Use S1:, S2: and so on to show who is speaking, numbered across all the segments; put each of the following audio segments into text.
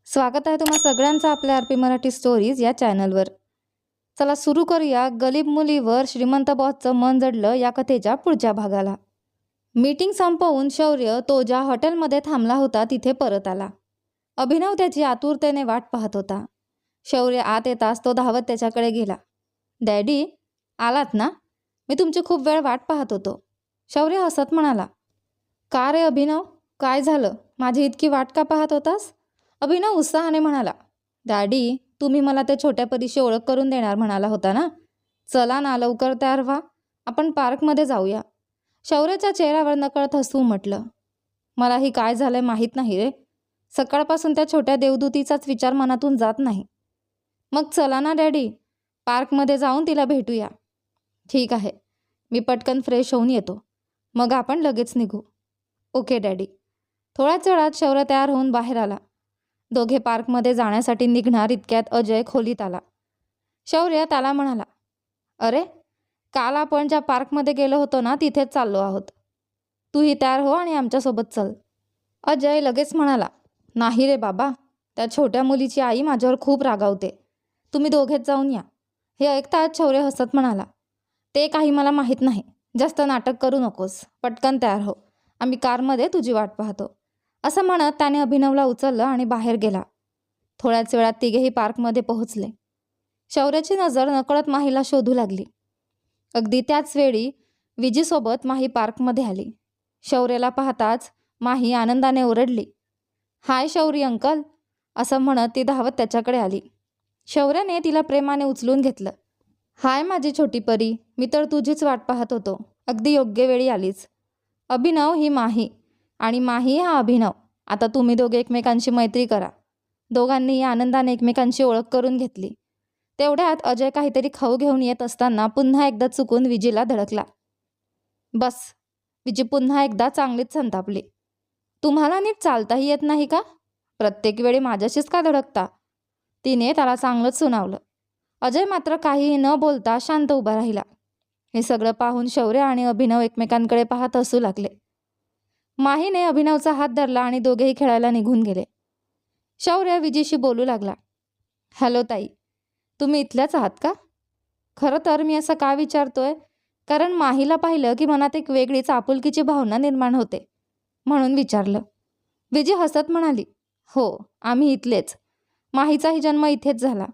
S1: स्वागत आहे तुम्हा सगळ्यांचं आपल्या आर पी मराठी स्टोरीज या चॅनलवर. चला सुरू करूया गरीब मुलीवर श्रीमंत बॉसचं मन जडलं या कथेच्या पुढच्या भागाला. मीटिंग संपवून शौर्य तो ज्या हॉटेलमध्ये थांबला होता तिथे परत आला. अभिनव त्याची आतुरतेने वाट पाहत होता. शौर्य आत येताच तो धावत त्याच्याकडे गेला. डॅडी आलात ना? मी तुमची खूप वेळ वाट पाहत होतो. शौर्य हसत म्हणाला. का रे अभिनव, काय झालं? माझी इतकी वाट का पाहत होतास? अभिनव उत्साहाने म्हणाला. डॅडी, तुम्ही मला त्या छोट्या परीची ओळख करून देणार म्हणाला होता ना. चला ना, लवकर तयार व्हा, आपण पार्कमध्ये जाऊया. शौर्याच्या चेहऱ्यावर नकळत हसू म्हटलं. मलाही काय झालंय माहीत नाही रे. सकाळपासून त्या छोट्या देवदूतीचाच विचार मनातून जात नाही. मग चला ना डॅडी, पार्कमध्ये जाऊन तिला भेटूया. ठीक आहे, मी पटकन फ्रेश होऊन येतो, मग आपण लगेच निघू. Okay daddy. थोड्याच वेळात शौर्य तयार होऊन बाहेर आला. दोघे पार्कमध्ये जाण्यासाठी निघणार इतक्यात अजय खोलीत आला. शौर्य त्याला म्हणाला. अरे, काल आपण ज्या पार्कमध्ये गेलो होतो ना तिथेच चाललो आहोत. तूही तयार हो आणि आमच्यासोबत चल. अजय लगेच म्हणाला. नाही रे बाबा, त्या छोट्या मुलीची आई माझ्यावर खूप रागावते. तुम्ही दोघेच जाऊन या. हे ऐकताच शौर्य हसत म्हणाला. ते काही मला माहीत नाही. जास्त नाटक करू नकोस, पटकन तयार हो, आम्ही कारमध्ये तुझी वाट पाहतो. असं म्हणत त्याने अभिनवला उचललं आणि बाहेर गेला. थोड्याच वेळात तिघेही पार्कमध्ये पोहोचले. शौर्याची नजर नकळत माहीला शोधू लागली. अगदी त्याच वेळी विजीसोबत माही पार्कमध्ये आली. शौर्याला पाहताच माही आनंदाने ओरडली. हाय शौरी अंकल, असं म्हणत ती धावत त्याच्याकडे आली. शौर्याने तिला प्रेमाने उचलून घेतलं. हाय माझी छोटी परी, मी तर तुझीच वाट पाहत होतो. अगदी योग्य वेळी आलीच. अभिनव ही माही आणि माही हा अभिनव. आता तुम्ही दोघे एकमेकांशी मैत्री करा. दोघांनीही आनंदाने एकमेकांची ओळख करून घेतली. तेवढ्यात अजय काहीतरी खाऊ घेऊन येत असताना पुन्हा एकदा चुकून विजीला धडकला. बस, विजी पुन्हा एकदा चांगलीच संतापली. तुम्हाला नीट चालताही येत नाही का? प्रत्येक वेळी माझ्याशीच का धडकता? तिने त्याला चांगलंच सुनावलं. अजय मात्र काहीही न बोलता शांत उभा राहिला. हे सगळं पाहून शौर्य आणि अभिनव एकमेकांकडे पाहत हसू लागले. माहीने अभिनवचा हात धरला आणि दोघेही खेळायला निघून गेले. शौर्य विजीशी बोलू लागला. हॅलो ताई, तुम्ही इथल्याच आहात का? खरं तर मी असं का विचारतोय, कारण माहीला पाहिलं की मनात एक वेगळीच आपुलकीची भावना निर्माण होते, म्हणून विचारलं. विजी हसत म्हणाली. हो, आम्ही इथलेच. माहीचाही जन्म इथेच झाला.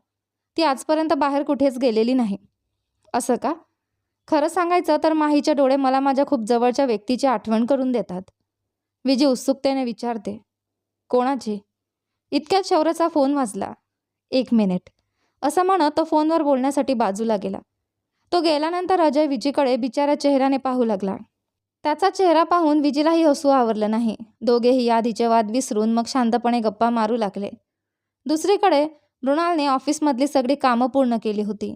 S1: ती आजपर्यंत बाहेर कुठेच गेलेली नाही. असं का? खरं सांगायचं तर माहीचे डोळे मला माझ्या खूप जवळच्या व्यक्तीची आठवण करून देतात. विजी उत्सुकतेने विचारते. कोणाची? इतक्यात शौर्याचा फोन वाजला. 1 मिनिट, असं म्हणत तो फोनवर बोलण्यासाठी बाजूला गेला. तो गेल्यानंतर अजय विजीकडे बिचाऱ्या चेहऱ्याने पाहू लागला. त्याचा चेहरा पाहून विजीलाही हसू आवरलं नाही. दोघेही आधीचे वाद विसरून मग शांतपणे गप्पा मारू लागले. दुसरीकडे मृणालने ऑफिसमधली सगळी कामं पूर्ण केली होती.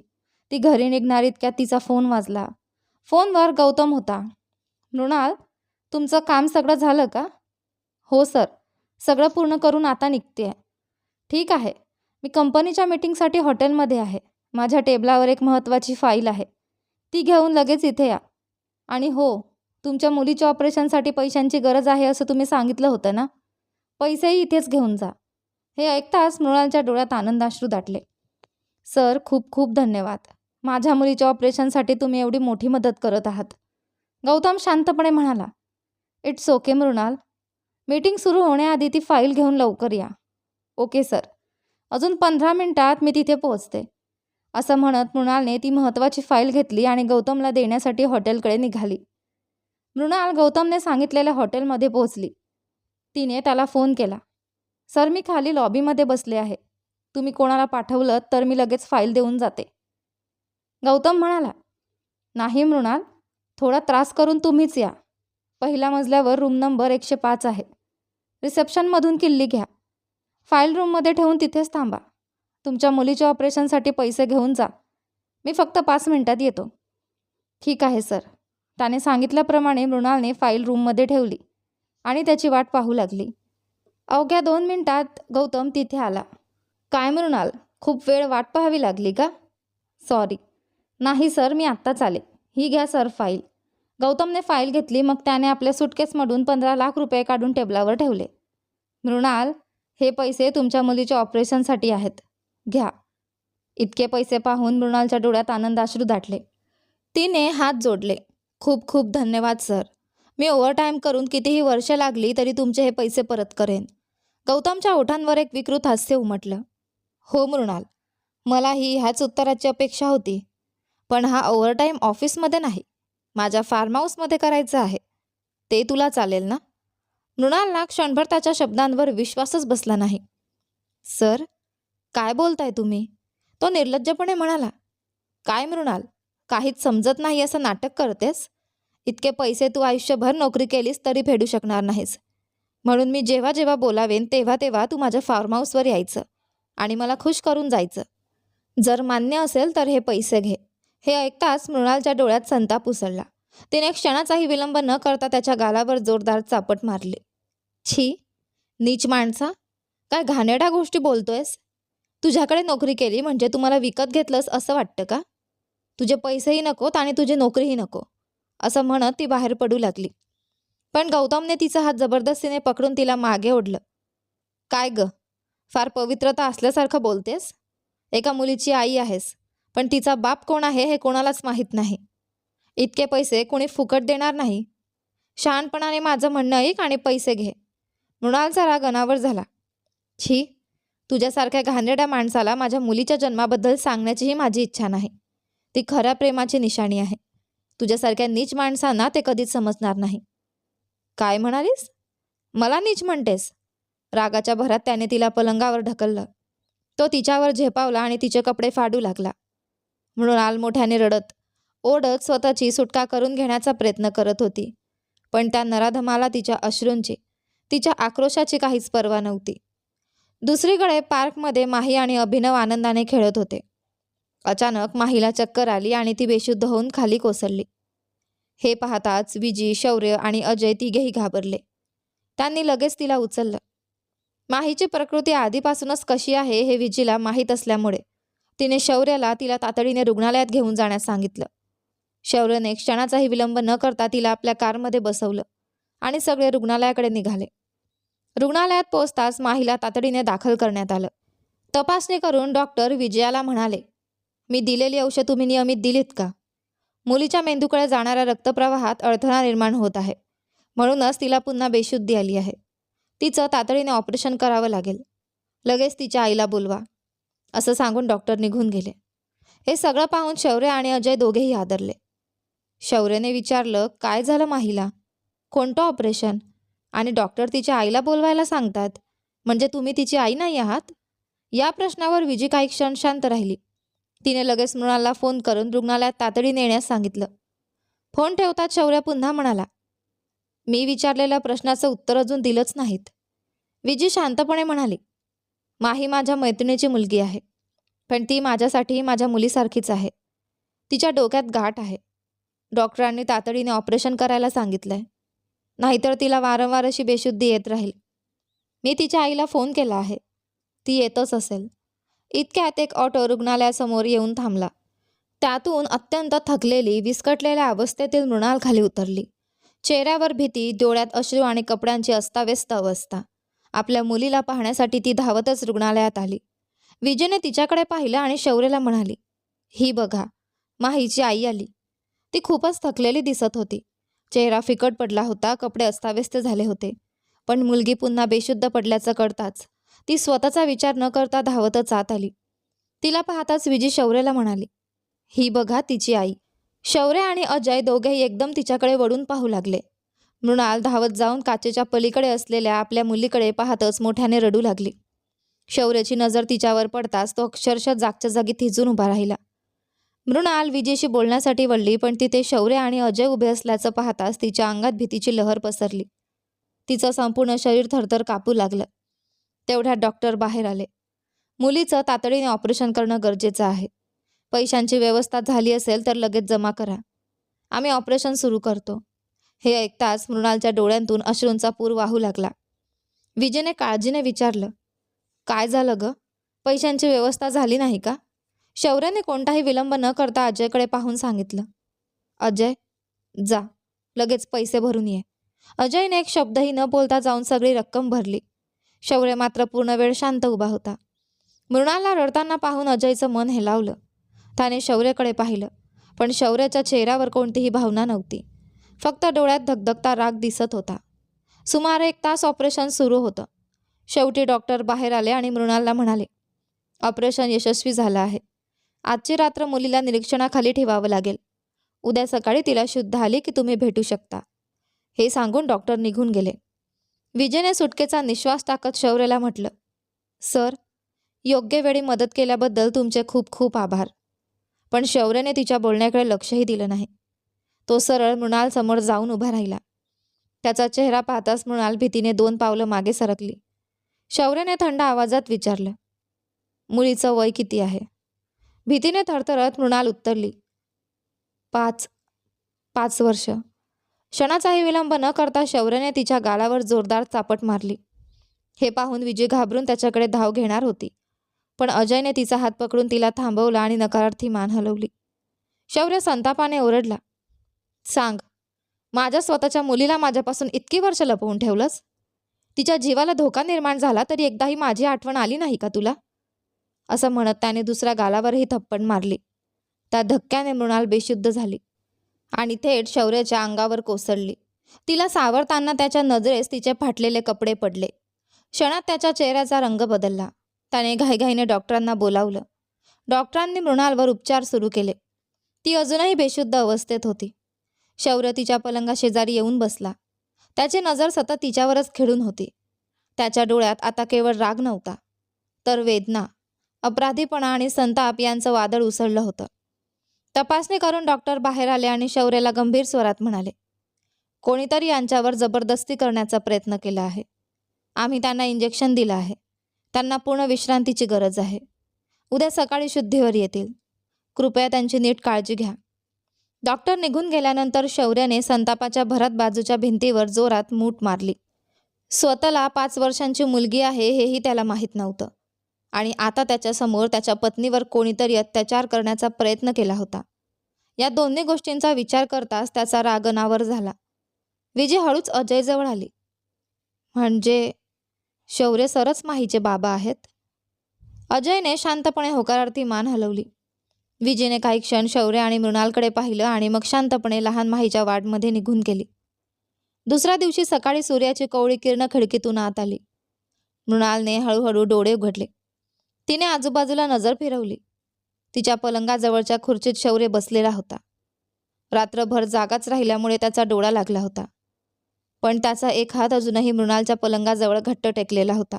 S1: ती घरी निघणार इतक्यात तिचा फोन वाजला. फोनवर गौतम होता. मृणाल, तुमचं काम सगळं झालं का? हो सर, सगळं पूर्ण करून आता निघते. ठीक आहे, मी कंपनीच्या मीटिंगसाठी हॉटेलमध्ये आहे. माझ्या टेबलावर एक महत्त्वाची फाईल आहे, ती घेऊन लगेच इथे या. आणि हो, तुमच्या मुलीच्या ऑपरेशनसाठी पैशांची गरज आहे असं तुम्ही सांगितलं होतं ना, पैसेही इथेच घेऊन जा. हे ऐकताच मृणालच्या डोळ्यात आनंदाश्रू दाटले. सर, खूप खूप धन्यवाद. माझ्या मुलीच्या ऑपरेशनसाठी तुम्ही एवढी मोठी मदत करत आहात. गौतम शांतपणे म्हणाला. इट्स ओके मृणाल, मीटिंग सुरू होण्याआधी ती फाईल घेऊन लवकर या. ओके सर, अजून 15 मिनिटात मी तिथे पोहोचते. असं म्हणत मृणालने ती महत्त्वाची फाईल घेतली आणि गौतमला देण्यासाठी हॉटेलकडे निघाली. मृणाल गौतमने सांगितलेल्या हॉटेलमध्ये पोहोचली. तिने त्याला फोन केला. सर, मी खाली लॉबीमध्ये बसले आहे. तुम्ही कोणाला पाठवलं तर मी लगेच फाईल देऊन जाते. गौतम म्हणाला. नाही मृणाल, थोडा त्रास करून तुम्हीच या. पहिल्या मजल्यावर रूम नंबर 105 आहे. रिसेप्शनमधून किल्ली घ्या. फाईल रूममध्ये ठेवून तिथेच थांबा. तुमच्या मुलीच्या ऑपरेशनसाठी पैसे घेऊन जा. मी फक्त 5 मिनिटात येतो. ठीक आहे सर. त्याने सांगितल्याप्रमाणे मृणालने फाईल रूममध्ये ठेवली आणि त्याची वाट पाहू लागली. अवघ्या 2 मिनिटात गौतम तिथे आला. काय मृणाल, खूप वेळ वाट पाहावी लागली का? सॉरी. नाही सर, मी आत्ताच आले. ही घ्या सर फाईल. गौतमने फाईल घेतली. मग त्याने आपल्या सुटकेसमधून 15 लाख रुपये काढून टेबलावर ठेवले. मृणाल, हे पैसे तुमच्या मुलीच्या ऑपरेशनसाठी आहेत, घ्या. इतके पैसे पाहून मृणालच्या डोळ्यात आनंदाश्रू दाटले. तिने हात जोडले. खूप खूप धन्यवाद सर. मी ओव्हरटाईम करून कितीही वर्ष लागली तरी तुमचे हे पैसे परत करेन. गौतमच्या ओठांवर एक विकृत हास्य उमटलं. हो मृणाल, मलाही ह्याच उत्तराची अपेक्षा होती. पण हा ओव्हरटाईम ऑफिसमध्ये नाही, माझ्या फार्म हाऊसमध्ये करायचा आहे. ते तुला चालेल ना? मृणालला क्षणभर त्याच्या शब्दांवर विश्वासच बसला नाही. सर, काय बोलताय तुम्ही? तो निर्लज्जपणे म्हणाला. काय मृणाल, काहीच समजत नाही असं नाटक करतेस? इतके पैसे तू आयुष्यभर नोकरी केलीस तरी फेडू शकणार नाहीस. म्हणून मी जेव्हा जेव्हा बोलावेन तेव्हा तेव्हा तू माझ्या फार्म हाऊसवर यायचं आणि मला खुश करून जायचं. जर मान्य असेल तर हे पैसे घे. हे ऐकताच मृणालच्या डोळ्यात संताप उसळला. तिने क्षणाचाही विलंब न करता त्याच्या गालावर जोरदार चापट मारली. छी, नीच माणसा, काय घाणेरड्या गोष्टी बोलतोयस? तुझ्याकडे नोकरी केली म्हणजे तू मला विकत घेतलंस असं वाटतं का? तुझे पैसेही नकोत आणि तुझी नोकरीही नको, असं म्हणत ती बाहेर पडू लागली. पण गौतमने तिचा हात जबरदस्तीने पकडून तिला मागे ओढलं. काय ग, फार पवित्रता असल्यासारखं बोलतेस? एका मुलीची आई आहेस, पण तिचा बाप कोण आहे हे कोणालाच माहीत नाही. इतके पैसे कोणी फुकट देणार नाही. शहाणपणाने माझं म्हणणं ऐक आणि पैसे घे. मृणालचा राग अनावर झाला. छी, तुझ्यासारख्या घाणेरड्या माणसाला माझ्या मुलीच्या जन्माबद्दल सांगण्याचीही माझी इच्छा नाही. ती खऱ्या प्रेमाची निशाणी आहे. तुझ्यासारख्या नीच माणसांना ते कधीच समजणार नाही. काय म्हणालीस? मला नीच म्हणतेस? रागाच्या भरात त्याने तिला पलंगावर ढकललं. तो तिच्यावर झेपावला आणि तिचे कपडे फाडू लागला. मृणाल मोठ्याने रडत ओढत स्वतःची सुटका करून घेण्याचा प्रयत्न करत होती. पण त्या नराधमाला तिच्या अश्रूंची, तिच्या आक्रोशाची काहीच पर्वा नव्हती. दुसरीकडे पार्कमध्ये माही आणि अभिनव आनंदाने खेळत होते. अचानक माहीला चक्कर आली आणि ती बेशुद्ध होऊन खाली कोसळली. हे पाहताच विजी, शौर्य आणि अजय तिघेही घाबरले. त्यांनी लगेच तिला उचललं. माहीची प्रकृती आधीपासूनच कशी आहे हे विजीला माहीत असल्यामुळे तिने शौर्याला तिला तातडीने रुग्णालयात घेऊन जाण्यास सांगितलं. शौर्यने क्षणाचाही विलंब न करता तिला आपल्या कारमध्ये बसवलं आणि सगळे रुग्णालयाकडे निघाले. रुग्णालयात पोहोचताच माहीला तातडीने दाखल करण्यात आलं. तपासणी करून डॉक्टर विजयाला म्हणाले, मी दिलेली औषध तुम्ही नियमित दिलीत का? मुलीच्या मेंदूकडे जाणाऱ्या रक्तप्रवाहात अडथळा निर्माण होत आहे, म्हणूनच तिला पुन्हा बेशुद्धी आली आहे. तिचं तातडीने ऑपरेशन करावं लागेल. लगेच तिच्या आईला बोलवा, असं सांगून डॉक्टर निघून गेले. हे सगळं पाहून शौर्य आणि अजय दोघेही हादरले. शौर्यने विचारलं, काय झालं माहीला? कोणतं ऑपरेशन? आणि डॉक्टर तिच्या आईला बोलवायला सांगतात, म्हणजे तुम्ही तिची आई नाही आहात? या प्रश्नावर विजी काही क्षण शांत राहिली. तिने लगेच मृणालला फोन करून रुग्णालयात तातडीने येण्यास सांगितलं. फोन ठेवताच शौर्य पुन्हा म्हणाला, मी विचारलेल्या प्रश्नाचं उत्तर अजून दिलंच नाहीत. विजी शांतपणे म्हणाली, माही माझ्या मैत्रिणीची मुलगी आहे, पण ती माझ्यासाठी माझ्या मुलीसारखीच आहे. तिच्या डोक्यात गाठ आहे. डॉक्टरांनी तातडीने ऑपरेशन करायला सांगितलंय, नाहीतर तिला वारंवार अशी बेशुद्धी येत राहील. मी तिच्या आईला फोन केला आहे, ती येतच असेल. इतक्यात एक ऑटो रुग्णालयासमोर येऊन थांबला. त्यातून अत्यंत थकलेली, विस्कटलेल्या अवस्थेतील मृणाल खाली उतरली. चेहऱ्यावर भीती, डोळ्यात अश्रू आणि कपड्यांची अस्ताव्यस्त अवस्था. आपल्या मुलीला पाहण्यासाठी ती धावतच रुग्णालयात आली. विजयने तिच्याकडे पाहिलं आणि शौर्यला म्हणाली, ही बघा, माहीची आई आली. ती खूपच थकलेली दिसत होती. चेहरा फिकट पडला होता, कपडे अस्ताव्यस्त झाले होते. पण मुलगी पुन्हा बेशुद्ध पडल्याचं कळताच ती स्वतःचा विचार न करता धावतच आत आली. तिला पाहताच विजी शौर्यला म्हणाली, ही बघा तिची आई. शौर्य आणि अजय दोघेही एकदम तिच्याकडे वळून पाहू लागले. मृणाल धावत जाऊन काचेच्या पलीकडे असलेल्या आपल्या मुलीकडे पाहतच मोठ्याने रडू लागली. शौर्याची नजर तिच्यावर पडताच तो अक्षरशः जागच्या जागी थिजून उभा राहिला. मृणाल विजीशी बोलण्यासाठी वळली, पण तिथे शौर्य आणि अजय उभे असल्याचं पाहताच तिच्या अंगात भीतीची लहर पसरली. तिचं संपूर्ण शरीर थरथर कापू लागलं. तेवढ्यात डॉक्टर बाहेर आले. मुलीचं तातडीने ऑपरेशन करणं गरजेचं आहे. पैशांची व्यवस्था झाली असेल तर लगेच जमा करा, आम्ही ऑपरेशन सुरू करतो. हे ऐकताच मृणालच्या डोळ्यांतून अश्रूंचा पूर वाहू लागला. विजयने काळजीने विचारलं, काय झालं ग? पैशांची व्यवस्था झाली नाही का? शौर्याने कोणताही विलंब न करता अजयकडे पाहून सांगितलं. अजय, जा, लगेच पैसे भरून ये. अजयने एक शब्दही न बोलता जाऊन सगळी रक्कम भरली. शौर्य मात्र पूर्ण वेळ शांत उभा होता. मृणालला रडताना पाहून अजयचं मन हेलावलं. त्याने शौर्यकडे पाहिलं, पण शौर्याच्या चेहऱ्यावर कोणतीही भावना नव्हती. फक्त डोळ्यात धगधगता राग दिसत होता. सुमारे 1 तास ऑपरेशन सुरू होतं. शेवटी डॉक्टर बाहेर आले आणि मृणालला म्हणाले, ऑपरेशन यशस्वी झालं आहे. आजची रात्र मुलीला निरीक्षणाखाली ठेवावं लागेल. उद्या सकाळी तिला शुद्ध आली की तुम्ही भेटू शकता. हे सांगून डॉक्टर निघून गेले. विजयने सुटकेचा निश्वास टाकत शौर्यला म्हटलं, सर, योग्य वेळी मदत केल्याबद्दल तुमचे खूप खूप आभार. पण शौर्यने तिच्या बोलण्याकडे लक्षही दिलं नाही. तो सरळ मृणालसमोर जाऊन उभा राहिला. त्याचा चेहरा पाहताच मृणाल भीतीने 2 पावलं मागे सरकली. शौर्यने थंड आवाजात विचारलं, मुलीचं वय किती आहे? भीतीने थरथरत मृणाल उत्तरली, 5 वर्ष. क्षणाचाही विलंब न करता शौर्यने तिच्या गालावर जोरदार चापट मारली. हे पाहून विजय घाबरून त्याच्याकडे धाव घेणार होती, पण अजयने तिचा हात पकडून तिला थांबवला आणि नकारार्थी मान हलवली. शौर्य संतापाने ओरडला, सांग, माझ्या स्वतःच्या मुलीला माझ्यापासून इतकी वर्ष लपवून ठेवलंस? तिच्या जीवाला धोका निर्माण झाला तरी एकदाही माझी आठवण आली नाही का तुला? असं म्हणत त्याने दुसऱ्या गालावरही थप्पड मारली. त्या धक्क्याने मृणाल बेशुद्ध झाली आणि थेट शौर्याच्या अंगावर कोसळली. तिला सावरताना त्याच्या नजरेस तिचे फाटलेले कपडे पडले. क्षणात त्याच्या चेहऱ्याचा रंग बदलला. त्याने घाईघाईने डॉक्टरांना बोलावलं. डॉक्टरांनी मृणालवर उपचार सुरू केले. ती अजूनही बेशुद्ध अवस्थेत होती. शौर्य तिच्या पलंगाशेजारी येऊन बसला. त्याची नजर सतत तिच्यावरच खिळून होती. त्याच्या डोळ्यात आता केवळ राग नव्हता, तर वेदना, अपराधीपणा आणि संताप यांचं वादळ उसळलं होतं. तपासणी करून डॉक्टर बाहेर आले आणि शौर्याला गंभीर स्वरात म्हणाले, कोणीतरी यांच्यावर जबरदस्ती करण्याचा प्रयत्न केला आहे. आम्ही त्यांना इंजेक्शन दिलं आहे. त्यांना पूर्ण विश्रांतीची गरज आहे. उद्या सकाळी शुद्धीवर येतील. कृपया त्यांची नीट काळजी घ्या. डॉक्टर निघून गेल्यानंतर शौर्याने संतापाच्या भरात बाजूच्या भिंतीवर जोरात मूठ मारली. स्वतःला 5 वर्षांची मुलगी आहे हेही त्याला माहीत नव्हतं आणि आता त्याच्यासमोर त्याच्या पत्नीवर कोणीतरी अत्याचार करण्याचा प्रयत्न केला होता. या दोन्ही गोष्टींचा विचार करताच त्याचा राग अनावर झाला. विजय हळूच अजयजवळ आली. म्हणजे शौर्य सरच माहीचे बाबा आहेत? अजयने शांतपणे होकारार्थी मान हलवली. विजयने काही क्षण शौर्य आणि मृणालकडे पाहिलं आणि मग शांतपणे लहान माहीच्या वार्डमध्ये निघून गेली. दुसऱ्या दिवशी सकाळी सूर्याची कोवळी किरणं खिडकीतून आत आली. मृणालने हळूहळू डोळे उघडले. तिने आजूबाजूला नजर फिरवली. तिच्या पलंगाजवळच्या खुर्चीत शौर्य बसलेला होता. रात्रभर जागाच राहिल्यामुळे त्याचा डोळा लागला होता, पण त्याचा एक हात अजूनही मृणालच्या पलंगाजवळ घट्ट टेकलेला होता.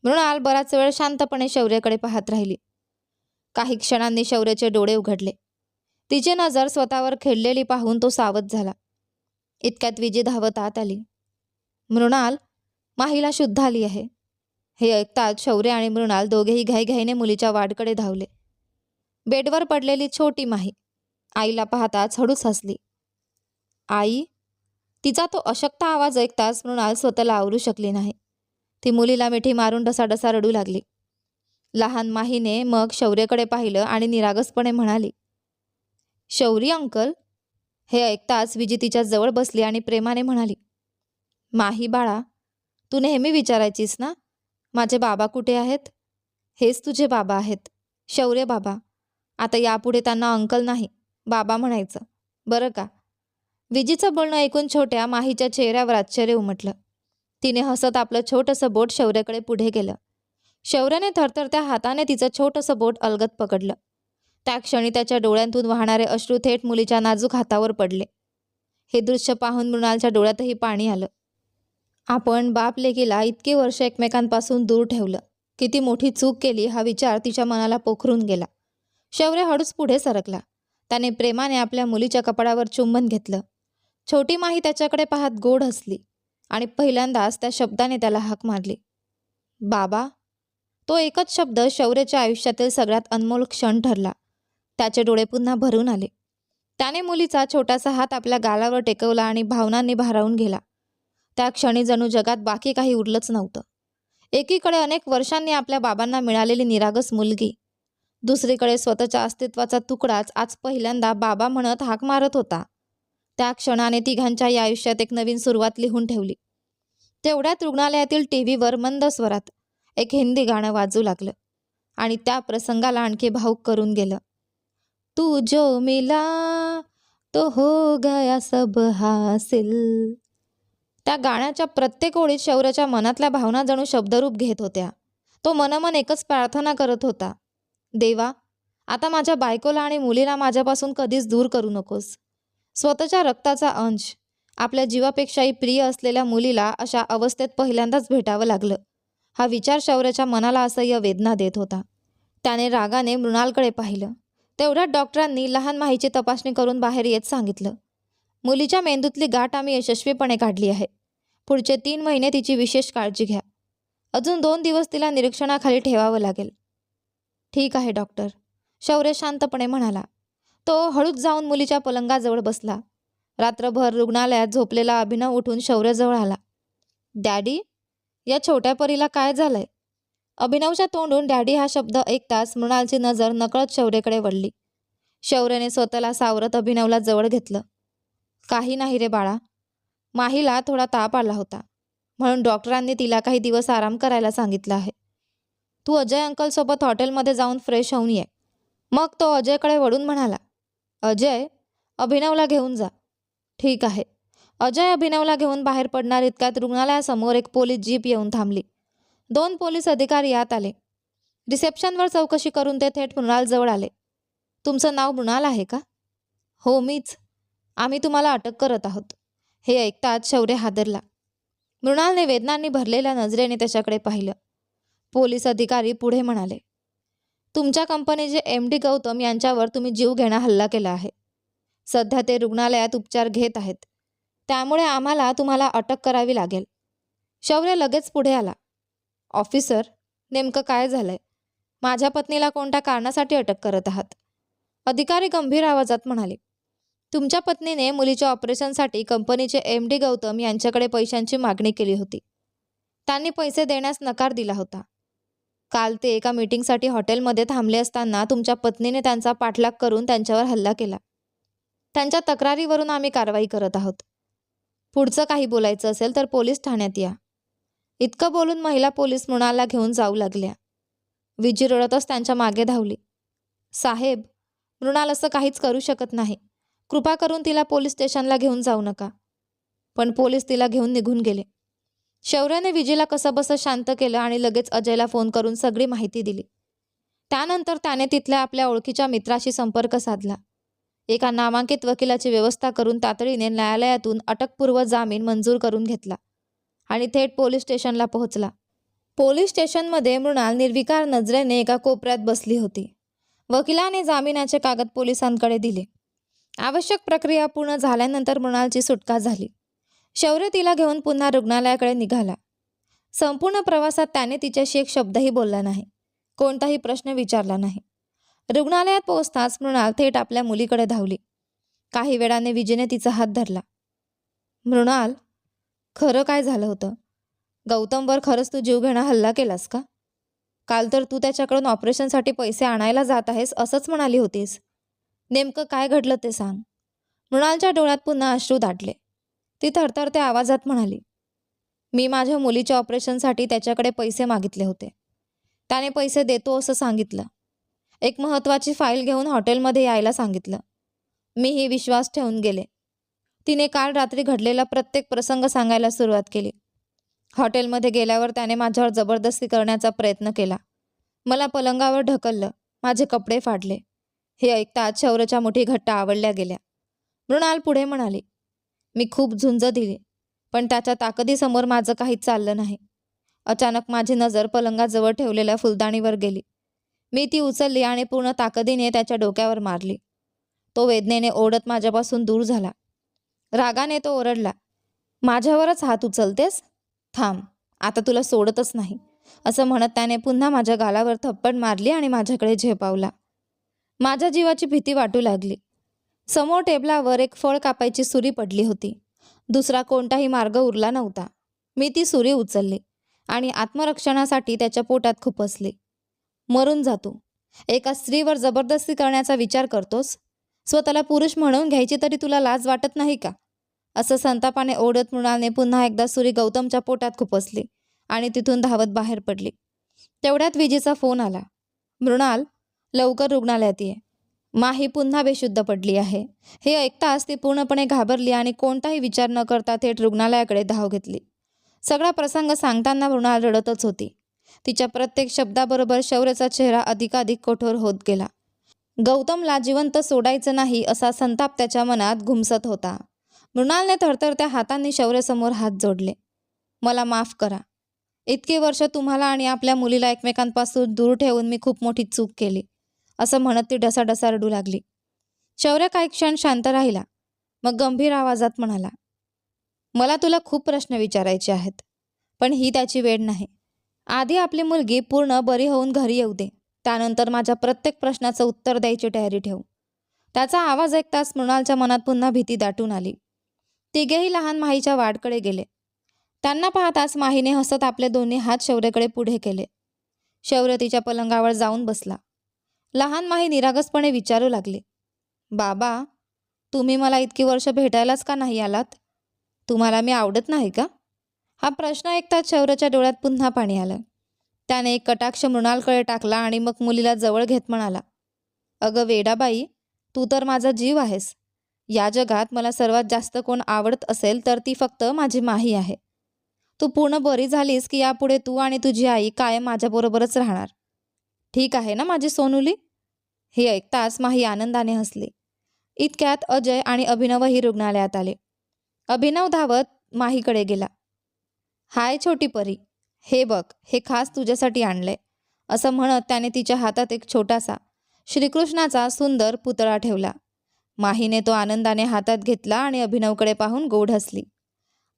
S1: मृणाल बराच वेळ शांतपणे शौर्याकडे पाहत राहिली. काही क्षणांनी शौर्याचे डोळे उघडले. तिची नजर स्वतःवर खेळलेली पाहून तो सावध झाला. इतक्यात विजय धावत आत आली. मृणाल, माहीला शुद्ध आली आहे. हे ऐकताच शौर्य आणि मृणाल दोघेही घाईघाईने मुलीच्या वाढकडे धावले. बेडवर पडलेली छोटी माही आईला पाहताच हळूच हसली. आई? तिचा तो अशक्त आवाज ऐकताच मृणाल स्वतःला आवरू शकली नाही. ती मुलीला मिठी मारून ढसाढसा रडू लागली. लहान माहीने मग शौर्यकडे पाहिलं आणि निरागसपणे म्हणाली, शौरी अंकल. हे ऐकताच विजी तिच्या जवळ बसली आणि प्रेमाने म्हणाली, माही बाळा, तू नेहमी विचारायचीस ना, माझे बाबा कुठे आहेत? हेच तुझे बाबा आहेत, शौर्य बाबा. आता यापुढे त्यांना अंकल नाही, बाबा म्हणायचं, बरं का? विजीचं बोलणं ऐकून छोट्या माहीच्या चेहऱ्यावर आश्चर्य उमटलं. तिने हसत आपलं छोटंसं बोट शौर्याकडे पुढे केलं. शौर्याने थरथरत्या हाताने तिचं छोटंसं बोट अलगद पकडलं. त्या क्षणी त्याच्या डोळ्यांतून वाहणारे अश्रू थेट मुलीच्या नाजूक हातावर पडले. हे दृश्य पाहून मृणालच्या डोळ्यातही पाणी आलं. आपण बाप लेकीला इतकी वर्ष एकमेकांपासून दूर ठेवलं, किती मोठी चूक केली हा विचार तिच्या मनाला पोखरून गेला. शौर्य हळूच पुढे सरकला. त्याने प्रेमाने आपल्या मुलीच्या कपाळावर चुंबन घेतलं. छोटी माही त्याच्याकडे पाहत गोड हसली आणि पहिल्यांदाच त्या शब्दाने त्याला हाक मारली, बाबा. तो एकच शब्द शौर्याच्या आयुष्यातील सगळ्यात अनमोल क्षण ठरला. त्याचे डोळे पुन्हा भरून आले. त्याने मुलीचा छोटासा हात आपल्या गालावर टेकवला आणि भावनांनी भारावून गेला. त्या क्षणी जणू जगात बाकी काही उरलंच नव्हतं. एकीकडे अनेक वर्षांनी आपल्या बाबांना मिळालेली निरागस मुलगी, दुसरीकडे स्वतःच्या अस्तित्वाचा तुकडाच आज पहिल्यांदा बाबा म्हणत हाक मारत होता. त्या क्षणाने तिघांच्याही आयुष्यात एक नवीन सुरुवात लिहून ठेवली. तेवढ्यात रुग्णालयातील टीव्हीवर मंद स्वरात एक हिंदी गाणं वाजू लागलं आणि त्या प्रसंगाला आणखी भावुक करून गेलं. तू जो मिला तो हो गया सब हासिल. त्या गाण्याच्या प्रत्येक ओळीत शौर्याच्या मनातल्या भावना जणू शब्दरूप घेत होत्या. तो मनोमन एकच प्रार्थना करत होता, देवा, आता माझ्या बायकोला आणि मुलीला माझ्यापासून कधीच दूर करू नकोस. स्वतःच्या रक्ताचा अंश, आपल्या जीवापेक्षाही प्रिय असलेल्या मुलीला अशा अवस्थेत पहिल्यांदाच भेटावं लागलं. हा विचार शौर्याच्या मनाला असह्य वेदना देत होता. त्याने रागाने मृणालकडे पाहिलं. तेवढ्यात डॉक्टरांनी लहान माहीची तपासणी करून बाहेर येत सांगितलं, मुलीच्या मेंदूतली गाठ आम्ही यशस्वीपणे काढली आहे. पुढचे 3 महिने तिची विशेष काळजी घ्या. अजून 2 दिवस तिला निरीक्षणाखाली ठेवावं लागेल. ठीक आहे डॉक्टर, शौर्य शांतपणे म्हणाला. तो हळूच जाऊन मुलीच्या पलंगाजवळ बसला. रात्रभर रुग्णालयात झोपलेला अभिनव उठून शौर्याजवळ आला. डॅडी, या छोट्या परीला काय झालंय? अभिनवच्या तोंडून डॅडी हा शब्द ऐकताच मृणालची नजर नकळत शौर्याकडे वळली. शौर्याने स्वतःला सावरत अभिनवला जवळ घेतलं. काही नाही रे बाळा, माहीला थोडा ताप आला होता, म्हणून डॉक्टरांनी तिला काही दिवस आराम करायला सांगितलं आहे. तू अजय अंकलसोबत हॉटेलमध्ये जाऊन फ्रेश होऊन ये. मग तो अजयकडे वळून म्हणाला, अजय, अभिनवला घेऊन जा. ठीक आहे. अजय अभिनवला घेऊन बाहेर पडणार इतक्यात रुग्णालयासमोर एक पोलीस जीप येऊन थांबली. 2 पोलीस अधिकारी आत आले. रिसेप्शनवर चौकशी करून ते थेट मृणालजवळ आले. तुमचं नाव मृणाल आहे का? हो, मीच. आम्ही तुम्हाला अटक करत आहोत. हे ऐकताच शौर्य हादरला. मृणालने वेदनांनी भरलेल्या नजरेने त्याच्याकडे पाहिलं. पोलीस अधिकारी पुढे म्हणाले, तुमच्या कंपनीचे MD गौतम यांच्यावर तुम्ही जीवघेणा हल्ला केला आहे. सध्या ते रुग्णालयात उपचार घेत आहेत. त्यामुळे आम्हाला तुम्हाला अटक करावी लागेल. शौर्य लगेच पुढे आला. ऑफिसर, नेमकं काय झालंय? माझ्या पत्नीला कोणत्या कारणासाठी अटक करत आहात? अधिकारी गंभीर आवाजात म्हणाले, तुमच्या पत्नीने मुलीच्या ऑपरेशनसाठी कंपनीचे MD गौतम यांच्याकडे पैशांची मागणी केली होती. त्यांनी पैसे देण्यास नकार दिला होता. काल ते एका मीटिंगसाठी हॉटेलमध्ये थांबले असताना तुमच्या पत्नीने त्यांचा पाठलाग करून त्यांच्यावर हल्ला केला. त्यांच्या तक्रारीवरून आम्ही कारवाई करत आहोत. पुढचं काही बोलायचं असेल तर पोलीस ठाण्यात या. इतकं बोलून महिला पोलीस मृणालला घेऊन जाऊ लागल्या. विजी रडतच त्यांच्या मागे धावली. साहेब, मृणाल असं काहीच करू शकत नाही. कृपा करून तिला पोलीस स्टेशनला घेऊन जाऊ नका. पण पोलीस तिला घेऊन निघून गेले. शौर्याने विजीला कसंबसं शांत केलं आणि लगेच अजयला फोन करून सगळी माहिती दिली. त्यानंतर त्याने तिथल्या आपल्या ओळखीच्या मित्राशी संपर्क साधला. एका नामांकित वकिलाची व्यवस्था करून तातडीने न्यायालयातून अटकपूर्व जामीन मंजूर करून घेतला आणि थेट पोलीस स्टेशनला पोहोचला. पोलीस स्टेशनमध्ये मृणाल निर्विकार नजरेने एका कोपऱ्यात बसली होती. वकिलाने जामिनाचे कागद पोलिसांकडे दिले. आवश्यक प्रक्रिया पूर्ण झाल्यानंतर मृणालची सुटका झाली. शौर्य तिला घेऊन पुन्हा रुग्णालयाकडे निघाला. संपूर्ण प्रवासात त्याने तिच्याशी एक शब्दही बोलला नाही. कोणताही प्रश्न विचारला नाही. रुग्णालयात पोहोचताच मृणाल थेट आपल्या मुलीकडे धावली. काही वेळाने विजीने तिचा हात धरला. मृणाल, खरं काय झालं होतं? गौतमवर खरंच तू जीवघेणा हल्ला केलास का? काल तर तू त्याच्याकडून ऑपरेशनसाठी पैसे आणायला जात आहेस असंच म्हणाली होतीस. नेमकं काय घडलं ते सांग. मृणालच्या डोळ्यात पुन्हा अश्रू दाटले. ती थरथरत्या आवाजात म्हणाली, मी माझ्या मुलीच्या ऑपरेशनसाठी त्याच्याकडे पैसे मागितले होते. त्याने पैसे देतो असं सांगितलं. एक महत्त्वाची फाईल घेऊन हॉटेलमध्ये यायला सांगितलं. मीही विश्वास ठेवून गेले. तिने काल रात्री घडलेला प्रत्येक प्रसंग सांगायला सुरुवात केली. हॉटेलमध्ये गेल्यावर त्याने माझ्यावर जबरदस्ती करण्याचा प्रयत्न केला. मला पलंगावर ढकललं. माझे कपडे फाडले. हे ऐकताच शौर्याच्या मुठी घट्ट आवळल्या गेल्या. मृणाल पुढे म्हणाली, मी खूप झुंज दिली, पण त्याच्या ताकदीसमोर माझं काहीच चाललं नाही. अचानक माझी नजर पलंगाजवळ ठेवलेल्या फुलदाणीवर गेली. मी ती उचलली आणि पूर्ण ताकदीने त्याच्या डोक्यावर मारली. तो वेदनेने ओढत माझ्यापासून दूर झाला. रागाने तो ओरडला, माझ्यावरच हात उचलतेस? थांब, आता तुला सोडतच नाही, असं म्हणत त्याने पुन्हा माझ्या गालावर थप्पड मारली आणि माझ्याकडे झेपावला. माझ्या जीवाची भीती वाटू लागली. समोर टेबलावर एक फळ कापायची सुरी पडली होती. दुसरा कोणताही मार्ग उरला नव्हता. मी ती सुरी उचलली आणि आत्मरक्षणासाठी त्याच्या पोटात खुपसली. मरून जातो. एका स्त्रीवर जबरदस्ती करण्याचा विचार करतोस? स्वतःला पुरुष म्हणून घ्यायची तरी तुला लाज वाटत नाही का? असं संतापाने ओढत मृणालने पुन्हा एकदा सुरी गौतमच्या पोटात खुपसली आणि तिथून धावत बाहेर पडली. तेवढ्यात विजीचा फोन आला. मृणाल, लवकर रुग्णालयात ये. माही पुन्हा बेशुद्ध पडली आहे. हे ऐकताच ती पूर्णपणे घाबरली आणि कोणताही विचार न करता थेट रुग्णालयाकडे धाव घेतली. सगळा प्रसंग सांगताना मृणाल रडतच होती. तिच्या प्रत्येक शब्दाबरोबर शौर्याचा चेहरा अधिकाधिक कठोर होत गेला. गौतमला जिवंत सोडायचं नाही असा संताप त्याच्या मनात घुमसत होता. मृणालने थरथरत्या हातांनी शौर्यासमोर हात जोडले. मला माफ करा. इतकी वर्ष तुम्हाला आणि आपल्या मुलीला एकमेकांपासून दूर ठेवून मी खूप मोठी चूक केली, असं म्हणत ती ढसाढसा रडू लागली. शौर्य काही क्षण शांत राहिला. मग गंभीर आवाजात म्हणाला, मला तुला खूप प्रश्न विचारायचे आहेत, पण ही त्याची वेळ नाही. आधी आपली मुलगी पूर्ण बरी होऊन घरी येऊ दे. त्यानंतर माझ्या प्रत्येक प्रश्नाचं उत्तर द्यायची तयारी ठेव. त्याचा आवाज ऐकताच मृणालच्या मनात पुन्हा भीती दाटून आली. तिघेही लहान माहीच्या वाडकडे गेले. त्यांना पाहताच माहीने हसत आपले दोन्ही हात शौर्याकडे पुढे केले. शौर्य तिच्या पलंगावर जाऊन बसला. लहान माही निरागसपणे विचारू लागले, बाबा, तुम्ही मला इतकी वर्ष भेटायलाच का नाही आलात? तुम्हाला मी आवडत नाही का? हा प्रश्न ऐकताच शौर्याच्या डोळ्यात पुन्हा पाणी आलं. त्याने एक कटाक्ष मृणालकडे टाकला आणि मग मुलीला जवळ घेत म्हणाला, अगं वेडाबाई, तू तर माझा जीव आहेस. या जगात मला सर्वात जास्त कोण आवडत असेल तर ती फक्त माझी माही आहे. तू पूर्ण बरी झालीस की यापुढे तू आणि तुझी आई कायम माझ्याबरोबरच राहणार. ठीक आहे ना माझी सोनुली? हे ऐकताच माही आनंदाने हसली. इतक्यात अजय आणि अभिनवही रुग्णालयात आले. अभिनव धावत माहीकडे गेला. हाय छोटी परी, हे बघ, हे खास तुझ्यासाठी आणलंय, असं म्हणत त्याने तिच्या हातात एक छोटासा श्रीकृष्णाचा सुंदर पुतळा ठेवला. माहीने तो आनंदाने हातात घेतला आणि अभिनवकडे पाहून गोड हसली.